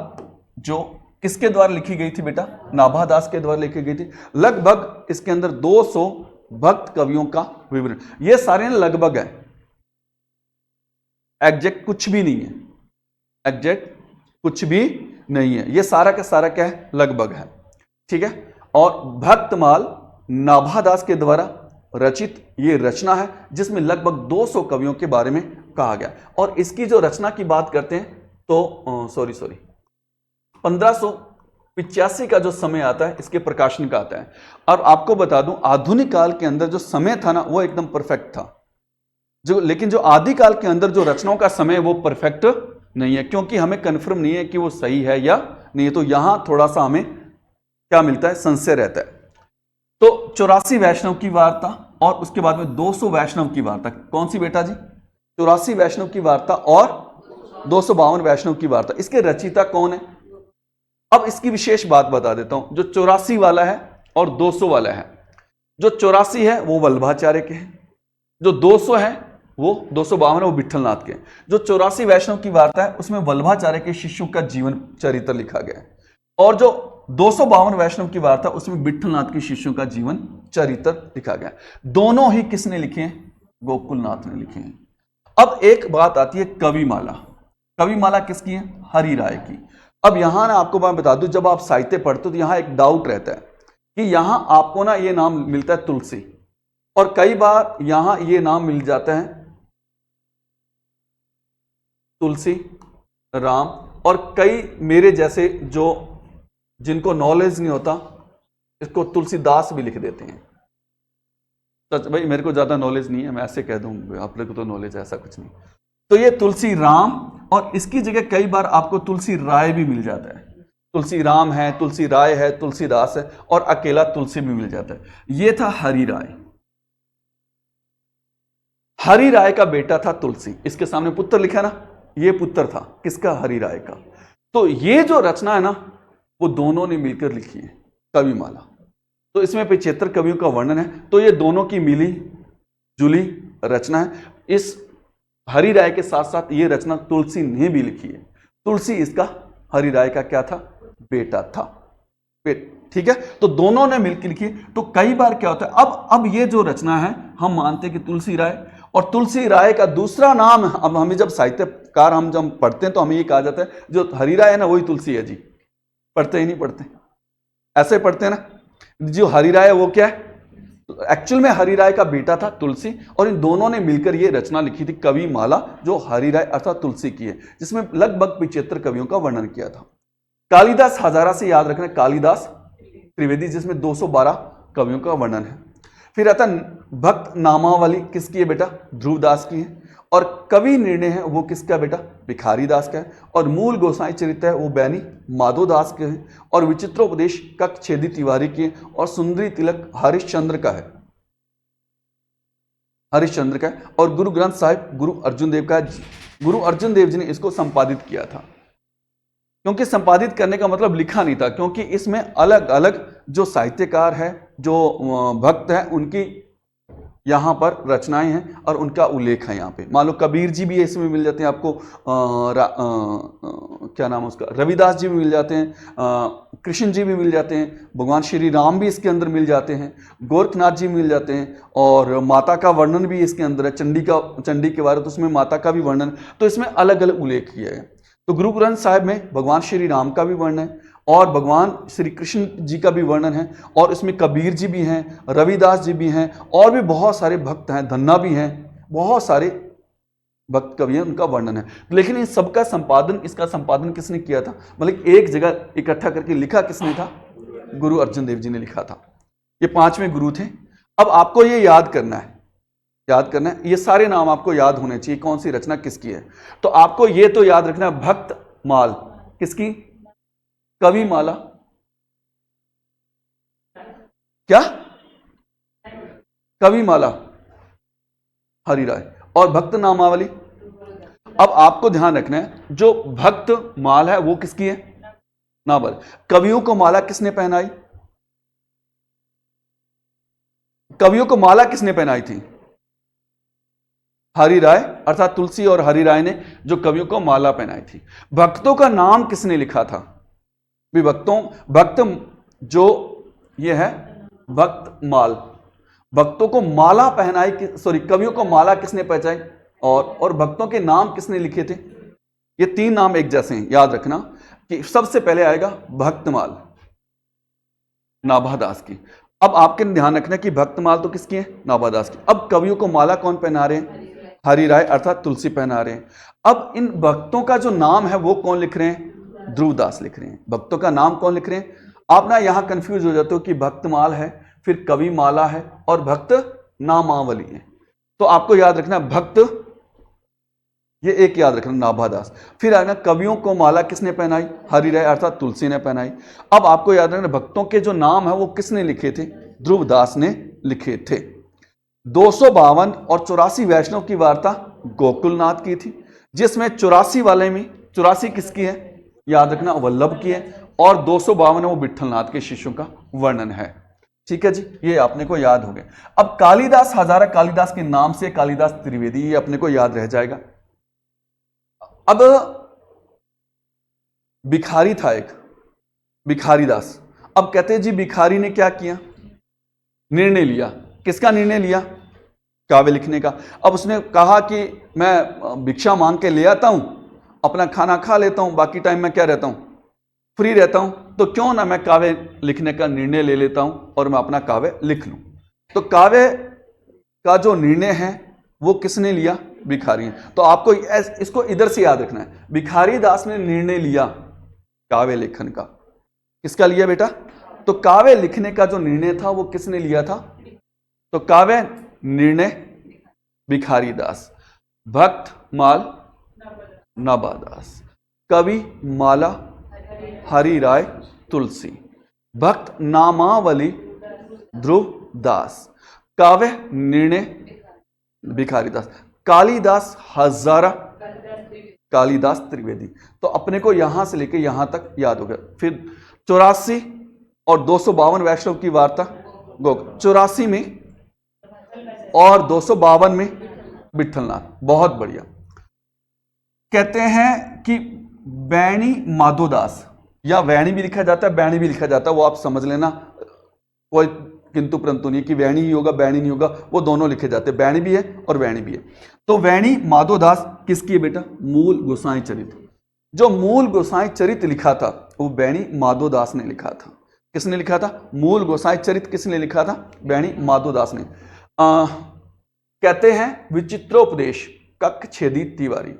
जो किसके द्वारा लिखी गई थी बेटा? नाभा दास के द्वारा लिखी गई थी। लगभग इसके अंदर 200 भक्त कवियों का विवरण, ये सारे लगभग है, एग्जैक्ट कुछ भी नहीं है, एग्जैक्ट कुछ भी नहीं है, ये सारा का सारा क्या है? लगभग है, ठीक है। और भक्तमाल नाभा दास के द्वारा रचित ये रचना है, जिसमें लगभग 200 कवियों के बारे में कहा गया। और इसकी जो रचना की बात करते हैं तो 1585 का जो समय आता है, इसके प्रकाशन का आता है। और आपको बता दूं, आधुनिक काल के अंदर जो समय था ना, वो एकदम परफेक्ट था, लेकिन जो आदि काल के अंदर जो रचनाओं का समय वो परफेक्ट नहीं है, क्योंकि हमें कंफर्म नहीं है कि वो सही है या नहीं है। तो यहां थोड़ा सा हमें क्या मिलता है? संशय रहता है। तो 84 वैष्णव की वार्ता और उसके बाद में 200 वैष्णव की वार्ता, कौन सी बेटा जी? 84 वैष्णव की वार्ता और 252 वैष्णव की वार्ता। इसके रचयिता कौन है? अब इसकी विशेष बात बता देता हूं। जो 84 वाला है और 200 वाला है, जो 84 है वो वल्लभाचार्य के हैं, जो 200 है वो 252 वो विठलनाथ के। जो 84 वैष्णव की वार्ता है उसमें वल्लभाचार्य के शिष्यों का जीवन चरित्र लिखा गया है, और जो 252 वैष्णव की वार्ता उसमें विठलनाथ के शिष्यों का जीवन चरित्र लिखा गया। दोनों ही किसने लिखे हैं? गोकुलनाथ ने लिखे हैं। अब एक बात आती है कविमाला। कविमाला किसकी है? हरि राय की। अब यहां ना आपको मैं बता दूं, जब आप साहित्य पढ़ते हो तो यहां एक डाउट रहता है कि यहां आपको ना ये नाम मिलता है तुलसी, और कई बार यहां ये नाम मिल जाता है तुलसी राम, और कई मेरे जैसे जो जिनको नॉलेज नहीं होता इसको तुलसीदास भी लिख देते हैं। सच भाई, मेरे को ज्यादा नॉलेज नहीं है, मैं ऐसे कह दूं, आप लोगों को तो नॉलेज है, ऐसा कुछ नहीं। तो ये तुलसी राम, और इसकी जगह कई बार आपको तुलसी राय भी मिल जाता है। तुलसी राम है, तुलसी राय है, तुलसीदास है, और अकेला तुलसी भी मिल जाता है। ये था हरि राय। हरि राय का बेटा था तुलसी, इसके सामने पुत्र लिखा ना, ये पुत्र था किसका? हरि राय का। तो ये जो रचना है ना, वो दोनों ने मिलकर लिखी है, कविमाला। तो इसमें 75 कवियों का वर्णन है। तो ये दोनों की मिली जुली रचना है। इस हरि राय के साथ साथ ये रचना तुलसी ने भी लिखी है। तुलसी इसका, हरि राय का क्या था? बेटा था। ठीक है, तो दोनों ने मिलकर लिखी। तो कई बार क्या होता है, अब ये जो रचना है हम मानते हैं कि तुलसी राय, और तुलसी राय का दूसरा नाम, अब हमें जब साहित्यकार हम जब पढ़ते हैं तो हमें ये कहा जाता है जो हरि राय है ना वही तुलसी है जी। पढ़ते ही नहीं पढ़ते, ऐसे पढ़ते हैं ना, जो हरि राय है वो क्या है? एक्चुअल में हरि राय का बेटा था तुलसी, और इन दोनों ने मिलकर ये रचना लिखी थी कविमाला, जो हरि राय अर्थात तुलसी की है, जिसमें लगभग 75 कवियों का वर्णन किया था। कालिदास हजारा से याद रखना, कालिदास त्रिवेदी, जिसमें 212 कवियों का वर्णन है। फिर आता भक्त नामावली, किसकी है बेटा? ध्रुवदास की है। और कवि निर्णय है वो किसका बेटा? भिखारी दास का है। और मूल गोसाई चरित्र है वो बैनी माधोदास के है। और विचित्रोपदेश कक्षेदी तिवारी की है। और सुंदरी तिलक हरिश्चंद्र का है, हरिश्चंद्र का है। और गुरु ग्रंथ साहिब गुरु अर्जुन देव का है। गुरु अर्जुन देव जी ने इसको संपादित किया था, क्योंकि संपादित करने का मतलब लिखा नहीं था, क्योंकि इसमें अलग अलग जो साहित्यकार है, जो भक्त है, उनकी यहाँ पर रचनाएं हैं और उनका उल्लेख है। यहाँ पे मान लो कबीर जी भी इसमें मिल जाते हैं आपको, क्या नाम है उसका, रविदास जी भी मिल जाते हैं, कृष्ण जी भी मिल जाते हैं, भगवान श्री राम भी इसके अंदर मिल जाते हैं, गोरखनाथ जी मिल जाते हैं, और माता का वर्णन भी इसके अंदर है, चंडी के बारे, तो उसमें माता का भी वर्णन, तो इसमें अलग अलग उल्लेख किया है। तो गुरु ग्रंथ साहिब में भगवान श्री राम का भी वर्णन है, और भगवान श्री कृष्ण जी का भी वर्णन है, और इसमें कबीर जी भी हैं, रविदास जी भी हैं, और भी बहुत सारे भक्त हैं, धन्ना भी हैं, बहुत सारे भक्त कवि हैं, उनका वर्णन है। लेकिन इन सबका संपादन, इसका संपादन किसने किया था? मतलब एक जगह इकट्ठा करके लिखा किसने था? गुरु अर्जुन देव जी ने लिखा था। ये 5वें गुरु थे। अब आपको ये याद करना है, ये सारे नाम आपको याद होने चाहिए, कौन सी रचना किसकी है। तो आपको ये तो याद रखना है, भक्त माल किसकी? कविमाला। क्या? कविमाला हरि राय। और भक्त नामावली। अब आपको ध्यान रखना है, जो भक्त माल है वो किसकी है? नावल। कवियों को माला किसने पहनाई? कवियों को माला किसने पहनाई थी? हरि राय, अर्थात तुलसी और हरि राय ने जो कवियों को माला पहनाई थी। भक्तों का नाम किसने लिखा था? भी भक्त जो ये है भक्त माल, भक्तों को माला पहनाई, कवियों को माला किसने पहचाई, और भक्तों के नाम किसने लिखे थे? ये 3 नाम एक जैसे हैं, याद रखना कि सबसे पहले आएगा भक्तमाल, नाभादास की। अब आपके ध्यान रखना कि भक्तमाल तो किसकी है? नाभादास की। अब कवियों को माला कौन पहना रहे हैं? हरि राय अर्थात तुलसी पहना रहे हैं। अब इन भक्तों का जो नाम है वो कौन लिख रहे हैं? ध्रुवदास लिख रहे हैं। भक्तों का नाम कौन लिख रहे हैं? आप ना यहां कंफ्यूज हो जाते हो कि भक्तमाल है, फिर कवि माला है, और भक्त नामावली है। तो आपको याद रखना भक्त, ये एक याद रखना, नाभादास। फिर आना कवियों को माला किसने पहनाई? हरि राय अर्थात तुलसी ने पहनाई। अब आपको याद रखना भक्तों के जो नाम है वो किसने लिखे थे? ध्रुवदास ने लिखे थे। 252 और 84 वैष्णव की वार्ता गोकुलनाथ की थी, जिसमें 84 वाले में 84 किसकी है? याद रखना वल्लभ की है, और 252 वो विठलनाथ के शिष्यों का वर्णन है। ठीक है जी, ये अपने को याद हो गया। अब कालिदास हजारा, कालिदास के नाम से कालिदास त्रिवेदी, ये अपने को याद रह जाएगा। अब भिखारी था एक, भिखारी दास। अब कहते हैं जी भिखारी ने क्या किया? निर्णय लिया। किसका निर्णय लिया? काव्य लिखने का। अब उसने कहा कि मैं भिक्षा मांग के ले आता हूं, अपना खाना खा लेता हूं, बाकी टाइम मैं क्या रहता हूं? फ्री रहता हूं, तो क्यों ना मैं काव्य लिखने का निर्णय ले लेता हूं और मैं अपना काव्य लिख लूं। तो काव्य का जो निर्णय है वो किसने लिया? भिखारी ने। तो आपको इसको इधर से याद रखना है, भिखारी दास ने निर्णय लिया काव्य लेखन का। किसका लिया बेटा? तो काव्य लिखने का जो निर्णय था वो किसने लिया था? तो काव्य निर्णय भिखारी दास, भक्त माल नाभादास, कवि माला हरि राय तुलसी। भक्त नामावली ध्रुव दास। काव्य निर्णय भिखारी दास। कालिदास हजारा कालिदास त्रिवेदी। तो अपने को यहां से लेके यहां तक याद हो गया। फिर 84 और 252 वैष्णव की वार्ता गोक। 84 में और 252 में विठलनाथ। बहुत बढ़िया। कहते हैं कि बैणी माधोदास, या वैणी भी लिखा जाता है, बैणी भी लिखा जाता है, वो आप समझ लेना, कोई किंतु परंतु नहीं कि वैणी ही होगा बैणी नहीं होगा, वो दोनों लिखे जाते हैं, बैणी भी है और वैणी भी है। तो वैणी माधोदास किसकी है बेटा? मूल गोसाई चरित। जो मूल गोसाई चरित लिखा था वो बैणी माधोदास ने लिखा था। किसने लिखा था? मूल गोसाई चरित किसने लिखा था? बैणी माधोदास ने। कहते हैं विचित्रोपदेश कक्षछेदी तिवारी।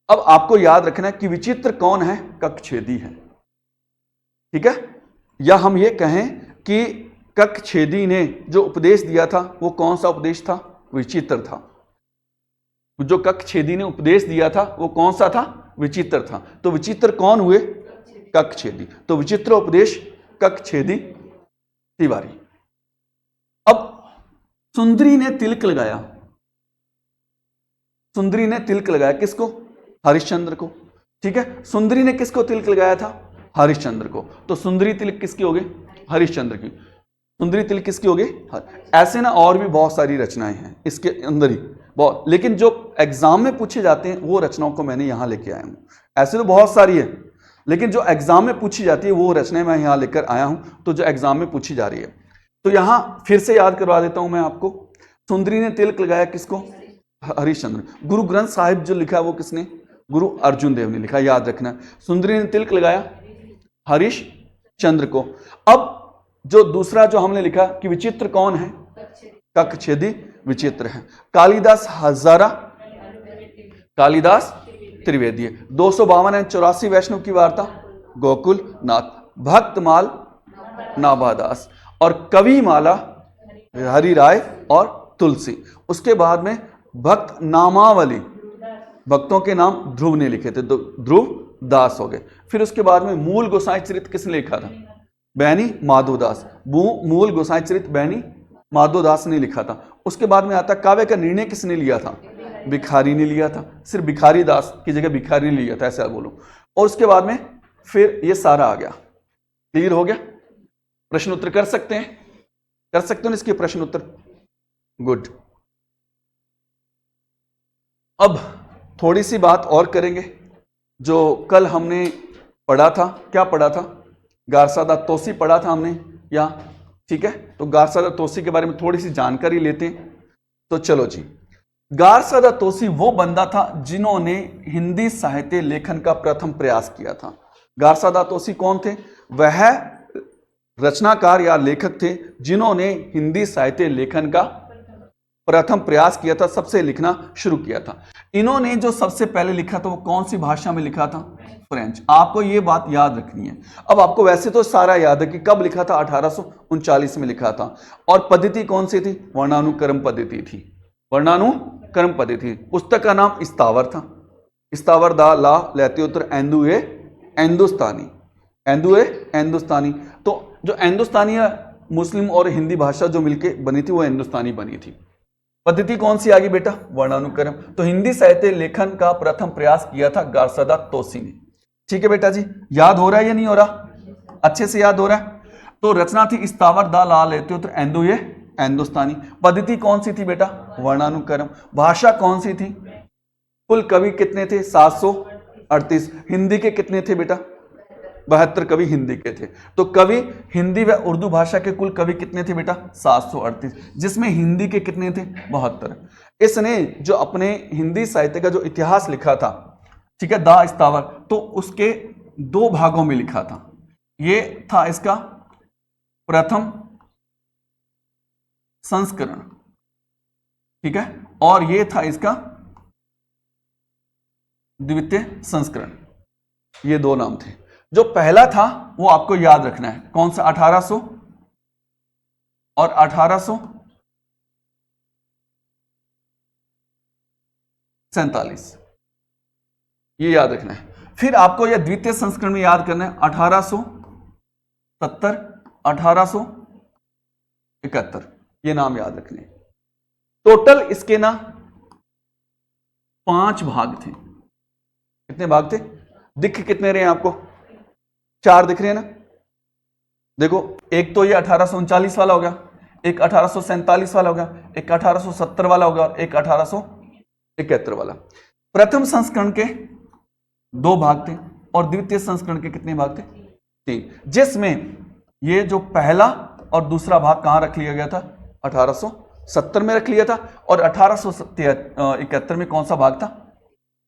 अब आपको याद रखना है कि विचित्र कौन है? कक्षछेदी है, ठीक है। या हम ये कहें कि कक्षछेदी ने जो उपदेश दिया था वो कौन सा उपदेश था? विचित्र था। जो कक्षछेदी ने उपदेश दिया था वो कौन सा था? विचित्र था। तो विचित्र कौन हुए? कक्षछेदी। तो विचित्र उपदेश कक्षछेदी तिवारी। अब सुंदरी ने तिलक लगाया। सुंदरी ने तिलक लगाया किसको? हरिश्चंद्र को, ठीक है। सुंदरी ने किसको तिलक लगाया था? हरिश्चंद्र को। तो सुंदरी तिलक किसकी हो गई? हरिश्चंद्र की। सुंदरी तिलक किसकी हो गई? ऐसे ना और भी बहुत सारी रचनाएं हैं इसके अंदर ही बहुत, लेकिन जो एग्जाम में पूछे जाते हैं वो रचनाओं को मैंने यहां लेके आया हूं। ऐसे तो बहुत सारी है, लेकिन जो एग्जाम में पूछी जाती है वो रचनाएं मैं यहां लेकर आया हूं। तो जो एग्जाम में पूछी जा रही है, तो यहां फिर से याद करवा देता हूं मैं आपको। सुंदरी ने तिलक लगाया किसको? हरिश्चंद्र। गुरु ग्रंथ साहिब जो लिखा वो किसने? गुरु अर्जुन देव ने लिखा, याद रखना। सुंदरी ने तिलक लगाया हरिश्चंद्र को। अब जो दूसरा जो हमने लिखा कि विचित्र कौन है? कक्षछेदी विचित्र है। कालिदास हजारा, कालिदास त्रिवेदी है। 252 एंड 84 वैष्णव की वार्ता गोकुल नाथ। भक्तमाल नाभादास और कविमाला हरि राय और तुलसी। उसके बाद में भक्त नामावली, भक्तों के नाम ध्रुव ने लिखे थे, तो ध्रुव दास हो गए। फिर उसके बाद में मूल गोसाई चरित किसने लिखा था? बैनी माधोदास। मूल गोसाई चरित बैनी माधोदास ने लिखा था। उसके बाद में आता काव्य का निर्णय किसने लिया था? भिखारी ने लिया था। सिर्फ भिखारी दास की जगह भिखारी ने लिया था, ऐसा बोलो। और उसके बाद में फिर ये सारा आ गया। क्लियर हो गया? प्रश्न उत्तर कर सकते हैं? कर सकते हो इसके प्रश्न उत्तर? गुड। अब थोड़ी सी बात और करेंगे जो कल हमने पढ़ा था। क्या पढ़ा था? गारसादा तोसी पढ़ा था हमने, या ठीक है। तो गारसादा तोसी के बारे में थोड़ी सी जानकारी लेते हैं। तो चलो जी, गारसादा तोसी वो बंदा था जिन्होंने हिंदी साहित्य लेखन का प्रथम प्रयास किया था। गारसादा तोसी कौन थे? वह रचनाकार या लेखक थे जिन्होंने हिंदी साहित्य लेखन का प्रथम प्रयास किया था, सबसे लिखना शुरू किया था। इन्होंने जो सबसे पहले लिखा था वो कौन सी भाषा में लिखा था? फ्रेंच। आपको ये बात याद रखनी है। अब आपको वैसे तो सारा याद है कि कब लिखा था? 1839 में लिखा था। और पद्धति कौन सी थी? वर्णानुक्रम पद्धति थी। वर्णानुक्रम पद्धति। पुस्तक का नाम इस्तावर था। इस्तावर दा ला लेते उत्तर एंदुए हिंदुस्तानी, एंदुए हिंदुस्तानी। तो जो हिंदुस्तानी मुस्लिम और हिंदी भाषा जो मिलके बनी थी वो हिंदुस्तानी बनी थी। पद्धति कौन सी आ गई बेटा? वर्णानुक्रम। तो हिंदी साहित्य लेखन का प्रथम प्रयास किया था गारसादा तोसी ने। ठीक है बेटा जी, याद हो रहा है या नहीं हो रहा? अच्छे से याद हो रहा है? तो रचना थी इस्तावर दा ला लेते उत्तर एंदुए हिंदुस्तानी। पद्धति कौन सी थी बेटा? वर्णानुक्रम। भाषा कौन सी थी? कुल कवि कितने थे? 738। हिंदी के कितने थे बेटा? 72 कवि हिंदी के थे। तो कवि हिंदी व उर्दू भाषा के कुल कवि कितने थे बेटा? 738, जिसमें हिंदी के कितने थे? 72। इसने जो अपने हिंदी साहित्य का जो इतिहास लिखा था, ठीक है, दा इस्तावर, तो उसके 2 भागों में लिखा था। ये था इसका प्रथम संस्करण, ठीक है, और ये था इसका द्वितीय संस्करण। ये 2 नाम थे। जो पहला था वो आपको याद रखना है, कौन सा? 1800 और 1847, ये याद रखना है। फिर आपको यह द्वितीय संस्करण में याद करना है 1870, 1871, ये नाम याद रखने। टोटल इसके ना 5 भाग थे। कितने भाग थे? दिख कितने रहे हैं आपको? 4 दिख रहे हैं ना? देखो, एक तो ये 1839 वाला हो गया, एक 1847 वाला हो गया, एक 1870 वाला हो गया और एक 1871 वाला। प्रथम संस्करण के 2 भाग थे और द्वितीय संस्करण के कितने भाग थे? 3, जिसमें ये जो पहला और दूसरा भाग कहां रख लिया गया था? 1870 में रख लिया था और 1871 में कौन सा भाग था?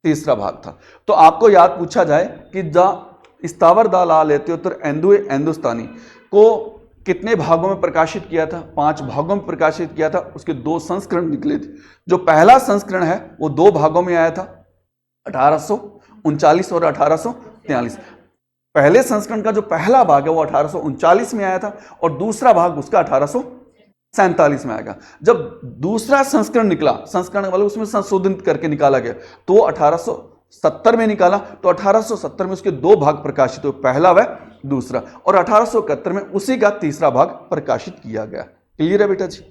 तीसरा भाग था। तो आपको याद पूछा जाए कि स्थावर दा लाल लेत्योत्तर एंदुए हिंदुस्तानी को कितने भागों में प्रकाशित किया था? 5 भागों में प्रकाशित किया था। उसके 2 संस्करण निकले थे। जो पहला संस्करण है वो 2 भागों में आया था, 1839 और 1843। पहले संस्करण का जो पहला भाग है वो 1839 में आया था और दूसरा भाग उसका 1847 में आएगा। जब दूसरा संस्करण निकला, संस्करण वाले उसमें संशोधित करके निकाला गया, तो 1870 में निकाला। तो 1870 में उसके 2 भाग प्रकाशित हुए, पहला व दूसरा, और 1871 में उसी का तीसरा भाग प्रकाशित किया गया। क्लियर है बेटा जी?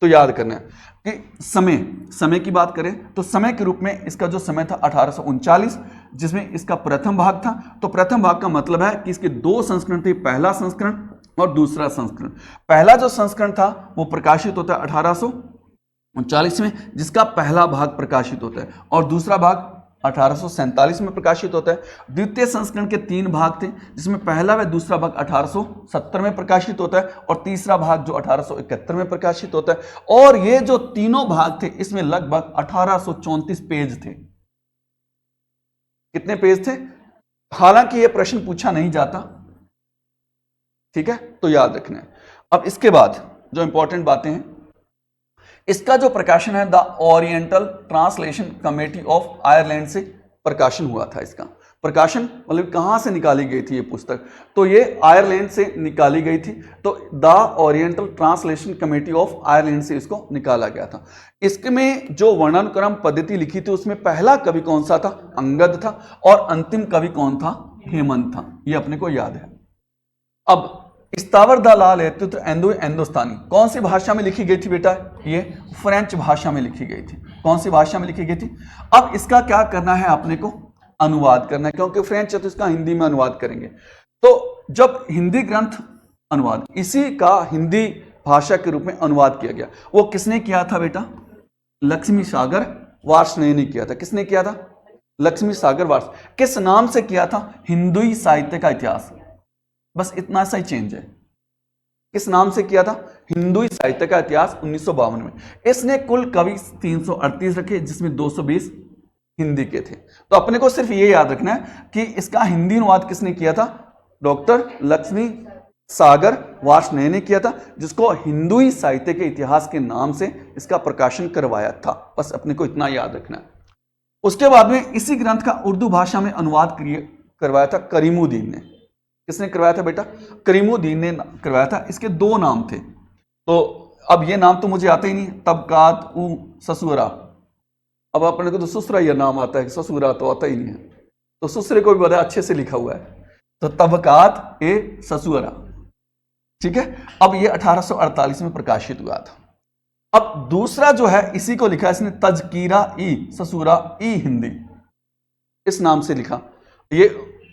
तो याद करना है कि समय की बात करें तो समय के रूप में इसका जो समय था 1839, जिसमें इसका प्रथम भाग था। तो प्रथम भाग का मतलब है कि इसके 2 संस्करण थे, पहला संस्करण और दूसरा संस्करण। पहला जो संस्करण था वो प्रकाशित होता है 1839 में, जिसका पहला भाग प्रकाशित होता है, और दूसरा भाग 1847 में प्रकाशित होता है। द्वितीय संस्करण के 3 भाग थे, जिसमें पहला व दूसरा भाग 1870 में प्रकाशित होता है और तीसरा भाग जो 1871 में प्रकाशित होता है। और ये जो तीनों भाग थे इसमें लगभग 1834 पेज थे। कितने पेज थे? हालांकि यह प्रश्न पूछा नहीं जाता, ठीक है, तो याद रखना है। अब इसके बाद जो इंपॉर्टेंट बातें हैं, इसका जो प्रकाशन है the oriental translation committee of Ireland से प्रकाशन हुआ था। इसका प्रकाशन मतलब कहां से निकाली गई थी ये पुस्तक? तो ये आयरलैंड से निकाली गई थी। तो the oriental translation committee of Ireland से इसको निकाला गया था। इसमें जो वर्णानुक्रम पद्धति लिखी थी उसमें पहला कवि कौन सा था? अंगद था, और अंतिम कवि कौन था? हेमंत था। ये अपने को याद है। अब स्थावर दा लाल लेत्योत्तर एंदुए हिंदुस्तानी कौन सी भाषा में लिखी गई थी बेटा? ये फ्रेंच भाषा में लिखी गई थी। कौन सी भाषा में लिखी गई थी? अब इसका क्या करना है? अपने को अनुवाद करना है, क्योंकि फ्रेंच है तो इसका हिंदी में अनुवाद करेंगे। तो जब हिंदी ग्रंथ अनुवाद, इसी का हिंदी भाषा के रूप में अनुवाद किया गया, वो किसने किया था बेटा? लक्ष्मी सागर वार्ष्णेय ने किया था। किसने किया था? लक्ष्मी सागर वार्ष्णेय। किस नाम से किया था? हिंदुई साहित्य का इतिहास। बस इतना सा ही चेंज है। किस नाम से किया था? हिंदुई साहित्य का इतिहास 1952 में। इसने कुल कवि 338 रखे, जिसमें 220 हिंदी के थे। तो अपने को सिर्फ ये याद रखना है कि इसका हिंदी अनुवाद किसने किया था? डॉक्टर लक्ष्मी सागर वार्ष्णेय ने किया था, जिसको हिंदुई साहित्य के इतिहास के नाम से इसका प्रकाशन करवाया था। बस अपने को इतना याद रखना है। उसके बाद में इसी ग्रंथ का उर्दू भाषा में अनुवाद करवाया था करीमुद्दीन ने। किसने करवाया था बेटा? करीमुद्दीन ने करवाया था। इसके 2 नाम थे। तो अब ये नाम तो मुझे आता ही नहीं, तबकात उ ससुरा। अब अपने को तो सुसरा यह नाम आता है, ससुरा तो आता ही नहीं है। तो सुसरे को भी बड़ा अच्छे से लिखा हुआ है, तो तबकात ए ससुरा, ठीक है। अब ये 1848 में प्रकाशित हुआ था। अब दूसरा जो है इसी को लिखा इसने, तजकीरा ई ससुरा ई हिंदी, इस नाम से लिखा। ये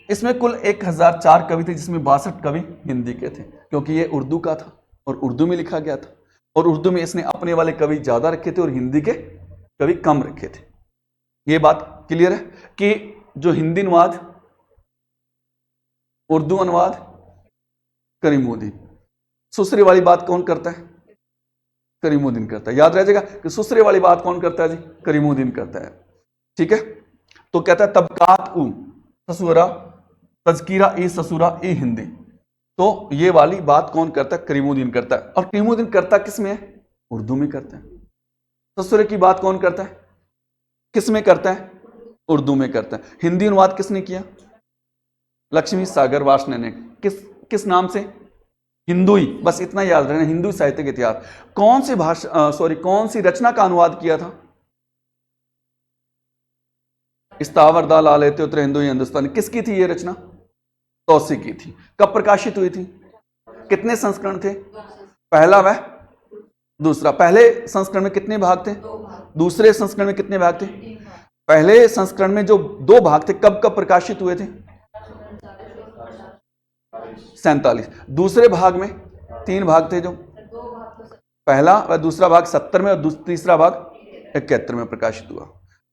इसमें कुल 1004 कवि थे, जिसमें 62 कवि हिंदी के थे, क्योंकि ये उर्दू का था और उर्दू में लिखा गया था। और उर्दू में इसने अपने वाले कवि ज्यादा रखे थे और हिंदी के कवि कम रखे थे। ये बात क्लियर है कि जो हिंदी अनुवाद, उर्दू अनुवाद करीमुद्दीन, सुसरे वाली बात कौन करता है? करीमुद्दीन करता है। याद रह जाएगा कि सुसरे वाली बात कौन करता है जी? करीमुद्दीन करता है, ठीक है। तो कहता है तबकात उ ससुरा तजकीरा ई ससुरा ई हिंदी। तो ये वाली बात कौन करता है? करीमुद्दीन करता है। और करीमुद्दीन करता किस में है? उर्दू में करता है। ससुरे की बात कौन करता है? किस में करता है? उर्दू में करता है। हिंदी अनुवाद किसने किया? लक्ष्मी सागर वार्ष्णेय ने। किस नाम से? हिंदुई। बस इतना याद रखना, हिंदू साहित्य के इतिहास। कौन सी भाषा कौन सी रचना का अनुवाद किया था? इस्तावर दा ला लेते उतरे हिंदू हिंदुस्तानी, किसकी थी ये रचना? तौसी की थी। कब प्रकाशित हुई थी? कितने संस्करण थे? पहला व दूसरा। पहले संस्करण में कितने भाग थे? दूसरे संस्करण में कितने भाग थे? पहले संस्करण में जो 2 भाग थे कब कब प्रकाशित हुए थे? 47। दूसरे भाग में 3 भाग थे, जो पहला व दूसरा भाग 70 में और तीसरा भाग 71 में प्रकाशित हुआ।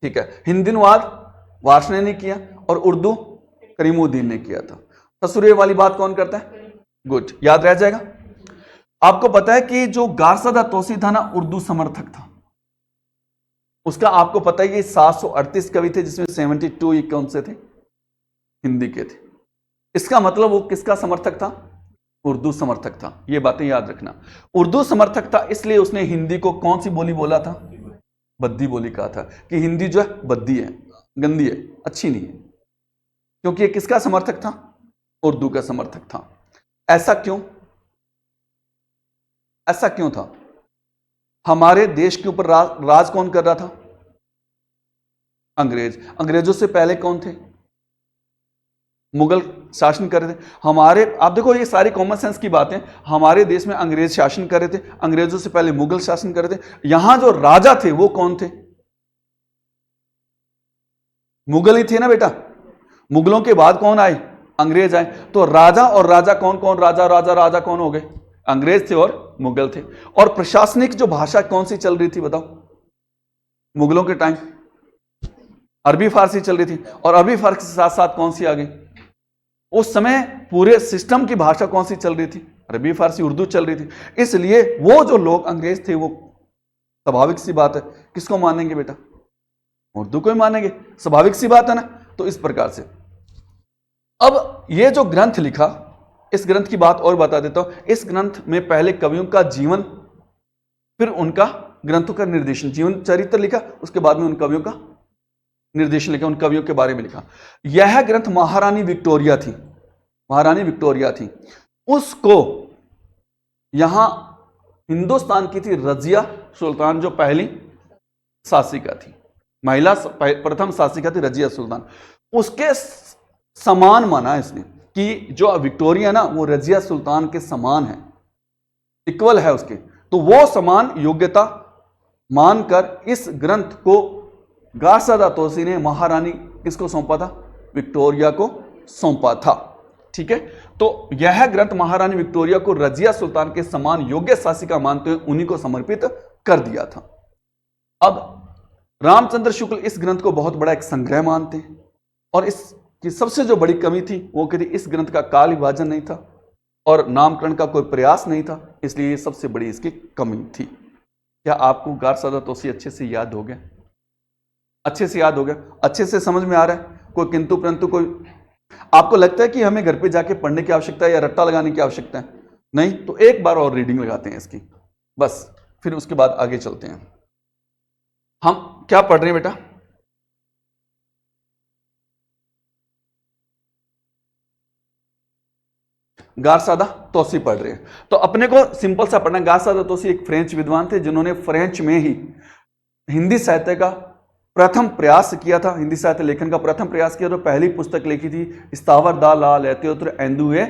ठीक है। हिंदी अनुवाद वार्ष्णेय ने किया और उर्दू करीमुद्दीन ने किया था। ससुरे वाली बात कौन करता है? गुड, याद रह जाएगा। आपको पता है कि जो गारसादा तौसी था ना, उर्दू समर्थक था। उसका आपको पता है कि 738 कवि थे, जिसमें 72 ये कौन से थे? हिंदी के थे। इसका मतलब वो किसका समर्थक था? उर्दू समर्थक था। ये बातें याद रखना। उर्दू समर्थक था, इसलिए उसने हिंदी को कौन सी बोली बोला था? बद्दी बोली कहा था कि हिंदी जो है बद्दी है, गंदी है, अच्छी नहीं है। क्योंकि ये किसका समर्थक था? उर्दू का समर्थक था। ऐसा क्यों? ऐसा क्यों था? हमारे देश के ऊपर राज कौन कर रहा था? अंग्रेज। अंग्रेजों से पहले कौन थे? मुगल शासन कर रहे थे। हमारे, आप देखो ये सारी कॉमन सेंस की बातें, हमारे देश में अंग्रेज शासन कर रहे थे, अंग्रेजों से पहले मुगल शासन कर रहे थे। यहां जो राजा थे वो कौन थे? मुगल ही थे ना बेटा। मुगलों के बाद कौन आए? अंग्रेज आए। तो राजा और राजा कौन कौन? राजा राजा राजा कौन हो गए? अंग्रेज थे और मुगल थे। और प्रशासनिक जो भाषा कौन सी चल रही थी बताओ? मुगलों के टाइम अरबी फारसी चल रही थी। और अरबी फारसी के साथ साथ कौन सी आ गई? उस समय पूरे सिस्टम की भाषा कौन सी चल रही थी? अरबी फारसी उर्दू चल रही थी। इसलिए वो जो लोग अंग्रेज थे, वो स्वाभाविक सी बात है किसको मानेंगे बेटा? उर्दू को ही मानेंगे। स्वाभाविक सी बात है ना। तो इस प्रकार से अब ये जो ग्रंथ लिखा, इस ग्रंथ की बात और बता देता हूं। इस ग्रंथ में पहले कवियों का जीवन, फिर उनका ग्रंथों का निर्देशन, जीवन चरित्र लिखा, उसके बाद में उन कवियों का निर्देशन लिखा, उन कवियों के बारे में लिखा। यह ग्रंथ महारानी विक्टोरिया थी, महारानी विक्टोरिया थी, उसको यहां हिंदुस्तान की थी रजिया सुल्तान, जो पहली शासिका थी, महिला प्रथम शासिका थी रजिया सुल्तान। उसके समान माना इसने कि जो विक्टोरिया ना, वो रजिया सुल्तान के समान है, इक्वल है उसके। तो वो समान योग्यता मानकर इस ग्रंथ को गारसादा तौसी ने महारानी किसको सौंपा था? विक्टोरिया को सौंपा था। ठीक है। तो यह ग्रंथ महारानी विक्टोरिया को रजिया सुल्तान के समान योग्य शासिका मानते हुए उन्हीं को समर्पित कर दिया था। अब रामचंद्र शुक्ल इस ग्रंथ को बहुत बड़ा एक संग्रह मानते हैं, और इसकी सबसे जो बड़ी कमी थी वो कहती इस ग्रंथ का काल विभाजन नहीं था और नामकरण का कोई प्रयास नहीं था, इसलिए ये सबसे बड़ी इसकी कमी थी। क्या आपको गारसादा तौसी अच्छे से याद हो गया? अच्छे से याद हो गया? अच्छे से समझ में आ रहा है? कोई किंतु परंतु कोई आपको लगता है कि हमें घर पे जाके पढ़ने की आवश्यकता है या रट्टा लगाने की आवश्यकता है? नहीं, तो एक बार और रीडिंग लगाते हैं इसकी, बस, फिर उसके बाद आगे चलते हैं। हम क्या पढ़ रहे हैं बेटा? गारसादा तौसी पढ़ रहे हैं। तो अपने को सिंपल सा पढ़ना। गारसादा तौसी एक फ्रेंच विद्वान थे, जिन्होंने फ्रेंच में ही हिंदी साहित्य का प्रथम प्रयास किया था, हिंदी साहित्य लेखन का प्रथम प्रयास किया। तो पहली पुस्तक लिखी थी इस्तावर दा ला लेते उतर एंदुए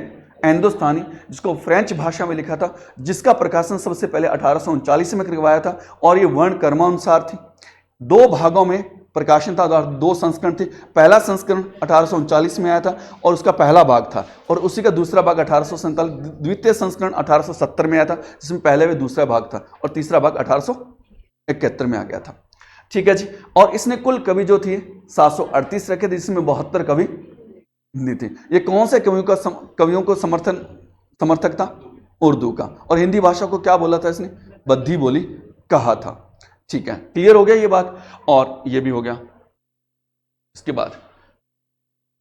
हिंदुस्तानी, जिसको फ्रेंच भाषा में लिखा था, जिसका प्रकाशन सबसे पहले 1839 में करवाया था। और ये वर्ण कर्मानुसार थी, 2 भागों में प्रकाशन था, 2 संस्करण थे। पहला संस्करण 1839 में आया था और उसका पहला भाग था, और उसी का दूसरा भाग 1847, द्वितीय संस्करण 1870 में आया था, जिसमें पहले व दूसरा भाग था, और तीसरा भाग 1871 में आ गया था। ठीक है जी। और इसने कुल कवि जो थी 738 रखे थे, जिसमें 72 कवि हिंदी थे। ये कौन से कवियों को समर्थक था? उर्दू का। और हिंदी भाषा को क्या बोला था इसने? बद्दी बोली कहा था। ठीक है, क्लियर हो गया ये बात, और ये भी हो गया। इसके बाद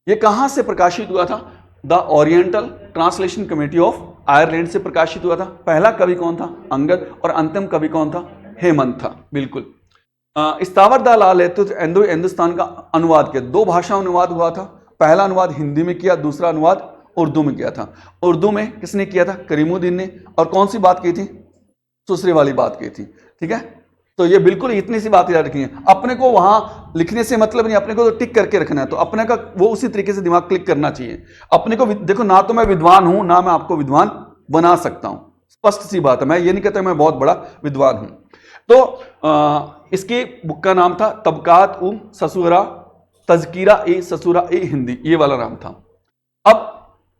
ये कहां से प्रकाशित हुआ था? The oriental translation committee of Ireland से प्रकाशित हुआ था। पहला कवि कौन था? अंगद। और अंतिम कवि कौन था? हेमंत था। बिल्कुल। इस्तावर दा ला लेते हिंदुस्तान का अनुवाद किया, 2 भाषा अनुवाद हुआ था। पहला अनुवाद हिंदी में किया, दूसरा अनुवाद उर्दू में किया था। उर्दू में किसने किया था? करीमुद्दीन ने। और कौन सी बात की थी? सुसरे वाली बात की थी। ठीक है, तो ये बिल्कुल इतनी सी बात याद रखनी है। अपने को वहां लिखने से मतलब नहीं, अपने को तो टिक करके रखना है, तो अपने का वो उसी तरीके से दिमाग क्लिक करना चाहिए। अपने को देखो, ना तो मैं विद्वान हूं, ना मैं आपको विद्वान बना सकता हूं, स्पष्ट सी बात है। मैं ये नहीं कहता मैं बहुत बड़ा विद्वान हूं। तो इसकी बुक का नाम था तबकात ससुरा तजकीरा ए ससुरा ए हिंदी, ये वाला नाम था। अब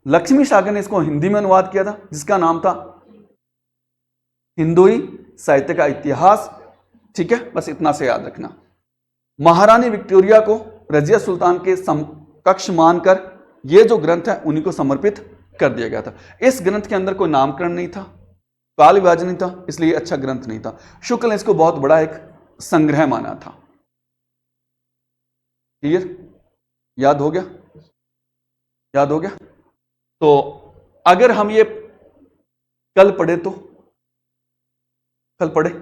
लक्ष्मी सागर ने इसको हिंदी में अनुवाद किया था, जिसका नाम था हिंदुई साहित्य का इतिहास। ठीक है, बस इतना से याद रखना। महारानी विक्टोरिया को रजिया सुल्तान के समकक्ष मानकर ये जो ग्रंथ है उन्हीं को समर्पित कर दिया गया था। इस ग्रंथ के अंदर कोई नामकरण नहीं था, काल विभाजन नहीं था, इसलिए अच्छा ग्रंथ नहीं था। शुक्ल ने इसको बहुत बड़ा एक संग्रह माना था। क्लियर? याद हो गया? याद हो गया? तो अगर हम ये कल पढ़े, तो कल पढ़े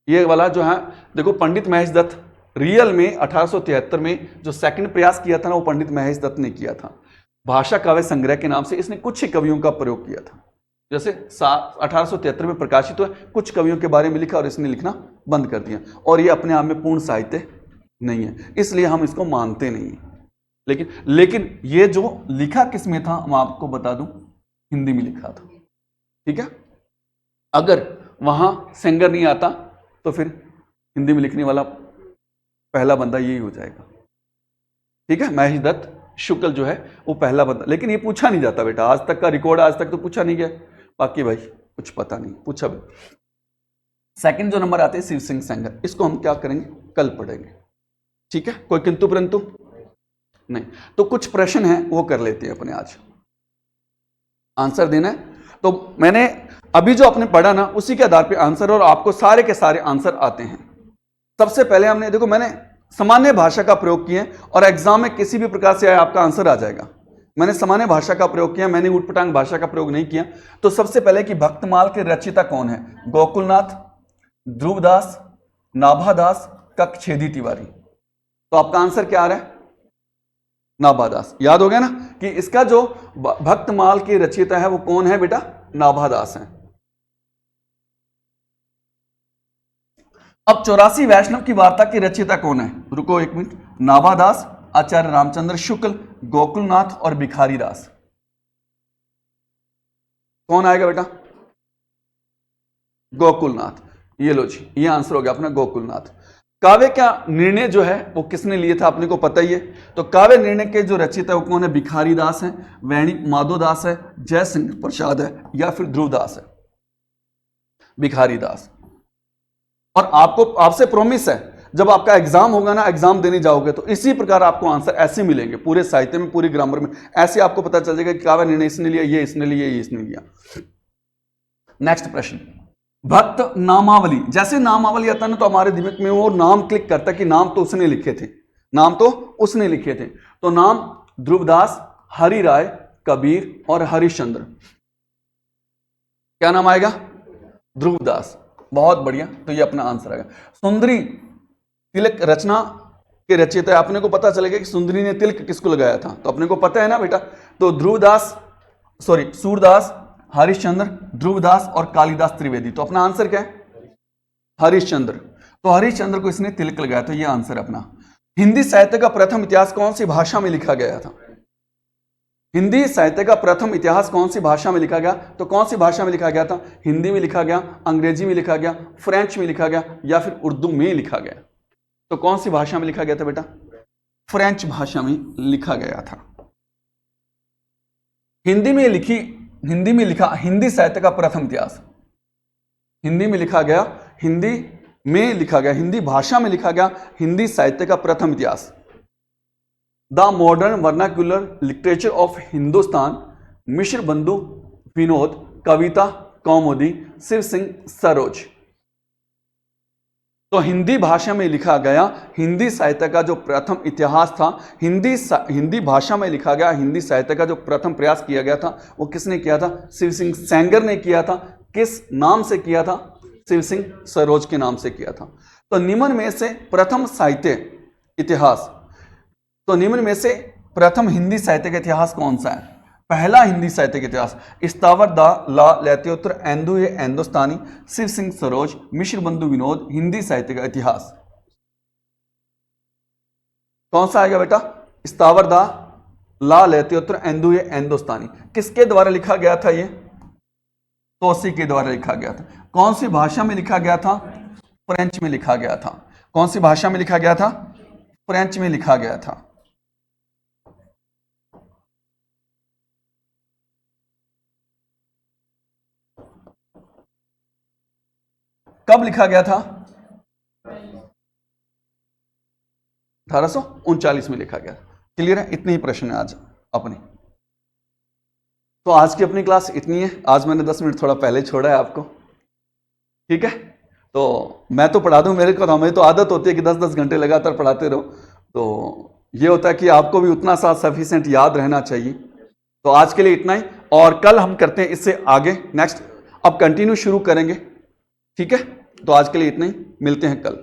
ये वाला जो है, देखो पंडित महेश दत्त रियल में 1873 में जो सेकंड प्रयास किया था ना, वो पंडित महेश दत्त ने किया था। भाषा काव्य संग्रह के नाम से इसने कुछ ही कवियों का प्रयोग किया था। जैसे 1873 में प्रकाशित हुआ, कुछ कवियों के बारे में लिखा और इसने लिखना बंद कर दिया। और ये अपने आप में पूर्ण साहित्य नहीं है, इसलिए हम इसको मानते नहीं हैं। लेकिन ये जो लिखा किस में था, मैं आपको बता दूं, हिंदी में लिखा था। ठीक है, अगर वहां सेंगर नहीं आता तो फिर हिंदी में लिखने वाला पहला बंदा यही हो जाएगा। ठीक है, महेश दत्त शुक्ल जो है वो पहला बंदा, लेकिन ये पूछा नहीं जाता बेटा, आज तक का रिकॉर्ड आज तक तो पूछा नहीं गया। बाकी भाई कुछ पता नहीं, पूछा भी। सेकंड जो नंबर आते हैं शिव सिंह सेंगर, इसको हम क्या करेंगे, कल पढ़ेंगे। ठीक है, कोई किंतु परंतु नहीं। तो कुछ प्रश्न हैं वो कर लेते हैं अपने, आज आंसर देना है। तो मैंने अभी जो आपने पढ़ा ना, उसी के आधार पे आंसर, और आपको सारे के सारे आंसर आते हैं। सबसे पहले हमने देखो, मैंने सामान्य भाषा का प्रयोग किया और एग्जाम में किसी भी प्रकार से आपका आंसर आ जाएगा। मैंने सामान्य भाषा का प्रयोग किया, मैंने उटपटांग भाषा का प्रयोग नहीं किया। तो सबसे पहले कि भक्तमाल के रचयिता कौन है, गोकुलनाथ, ध्रुवदास, नाभादास, कक्षेदी तिवारी। तो आपका आंसर क्या आ रहा है, नाभादास। याद हो गया ना कि इसका जो भक्तमाल के रचयिता है वो कौन है बेटा, नाभादास है। अब 84 वैष्णव की वार्ता की रचयिता कौन है, रुको एक मिनट, नाभादास, आचार्य रामचंद्र शुक्ल, गोकुलनाथ और भिखारी दास। कौन आएगा बेटा, गोकुलनाथ। ये लो जी, ये आंसर हो गया अपना, गोकुलनाथ। काव्य का निर्णय जो है वो किसने लिए था, अपने को पता ही है। तो काव्य निर्णय के जो रचयिता वो कौन है, भिखारी दास है, वैणी माधोदास है, जयशंकर प्रसाद है, या फिर ध्रुवदास है, भिखारी दास। और आपसे प्रॉमिस है, जब आपका एग्जाम होगा ना, एग्जाम देने जाओगे तो इसी प्रकार आपको आंसर ऐसे मिलेंगे, पूरे साहित्य में, पूरी ग्रामर में ऐसे आपको पता चल जाएगा कि काव्य निर्णय इसने लिया, ये इसने लिया, ये इसने लिया। नेक्स्ट प्रश्न, भक्त नामावली। जैसे नामावली आता है ना, तो हमारे दिमाग में वो नाम क्लिक करता है कि नाम तो उसने लिखे थे, नाम तो उसने लिखे थे। तो नाम ध्रुवदास, हरि राय, कबीर और हरिश्चंद्र। क्या नाम आएगा, ध्रुवदास। बहुत बढ़िया, तो ये अपना आंसर आएगा। सुंदरी तिलक रचना के रचयिता, अपने को पता चलेगा कि सुंदरी ने तिलक किसको लगाया था, तो अपने को पता है ना बेटा। तो सूरदास, हरिश्चंद्र, ध्रुवदास और कालिदास त्रिवेदी। तो अपना आंसर क्या है, हरिश्चंद्र। तो हरिश्चंद्र को इसने तिलक लगाया, तो ये आंसर अपना। हिंदी साहित्य का प्रथम इतिहास कौन सी भाषा में लिखा गया था, हिंदी साहित्य का प्रथम इतिहास कौन सी भाषा में लिखा गया, तो कौन सी भाषा में लिखा गया था, हिंदी में लिखा गया, अंग्रेजी में लिखा गया, फ्रेंच में लिखा गया, या फिर उर्दू में लिखा गया। तो कौन सी भाषा में लिखा गया था बेटा, फ्रेंच भाषा में लिखा गया था। हिंदी में लिखा हिंदी साहित्य का प्रथम इतिहास, हिंदी में लिखा गया, हिंदी भाषा में लिखा गया हिंदी साहित्य का प्रथम इतिहास। The modern vernacular literature of Hindustan, Mishra Bandhu Vinod, कविता कौमुदी, शिव सिंह सरोज। तो हिंदी भाषा में लिखा गया हिंदी साहित्य का जो प्रथम इतिहास था, हिंदी भाषा में लिखा गया हिंदी साहित्य का जो प्रथम प्रयास किया गया था, वो किसने किया था, शिव सिंह सेंगर ने किया था। किस नाम से किया था, शिव सिंह सरोज के नाम से किया था। तो निम्न में से प्रथम साहित्य इतिहास, तो निम्न में से प्रथम हिंदी साहित्य का इतिहास कौन सा है, पहला हिंदी साहित्य का इतिहास। इस्तावर दा ला लैत्योत्तर एंदु ये एंदोस्तानी शिव सिंह सरोज मिश्र बंधु विनोद हिंदी साहित्य का इतिहास। कौन सा आएगा बेटा? इस्तावर दा ला लैत्योत्तर एंदु ये एंदोस्तानी किसके द्वारा लिखा गया था? ये तोसी के द्वारा लिखा गया था। कौन सी भाषा में लिखा गया था? फ्रेंच में लिखा गया था। कौन सी भाषा में लिखा गया था? फ्रेंच में लिखा गया था। कब लिखा गया था? 1839 में लिखा गया। क्लियर है? इतने ही प्रश्न है आज अपने। तो आज की अपनी क्लास इतनी है। आज मैंने 10 मिनट थोड़ा पहले छोड़ा है आपको, ठीक है? तो मैं तो पढ़ा दूं, मेरे को हमें तो आदत होती है कि 10-10 घंटे लगातार पढ़ाते रहो, तो ये होता है कि आपको भी उतना सा सफिशिएंट याद रहना चाहिए। तो आज के लिए इतना ही, और कल हम करते हैं इससे आगे नेक्स्ट, अब कंटिन्यू शुरू करेंगे, ठीक है? तो आज के लिए इतना ही, मिलते हैं कल।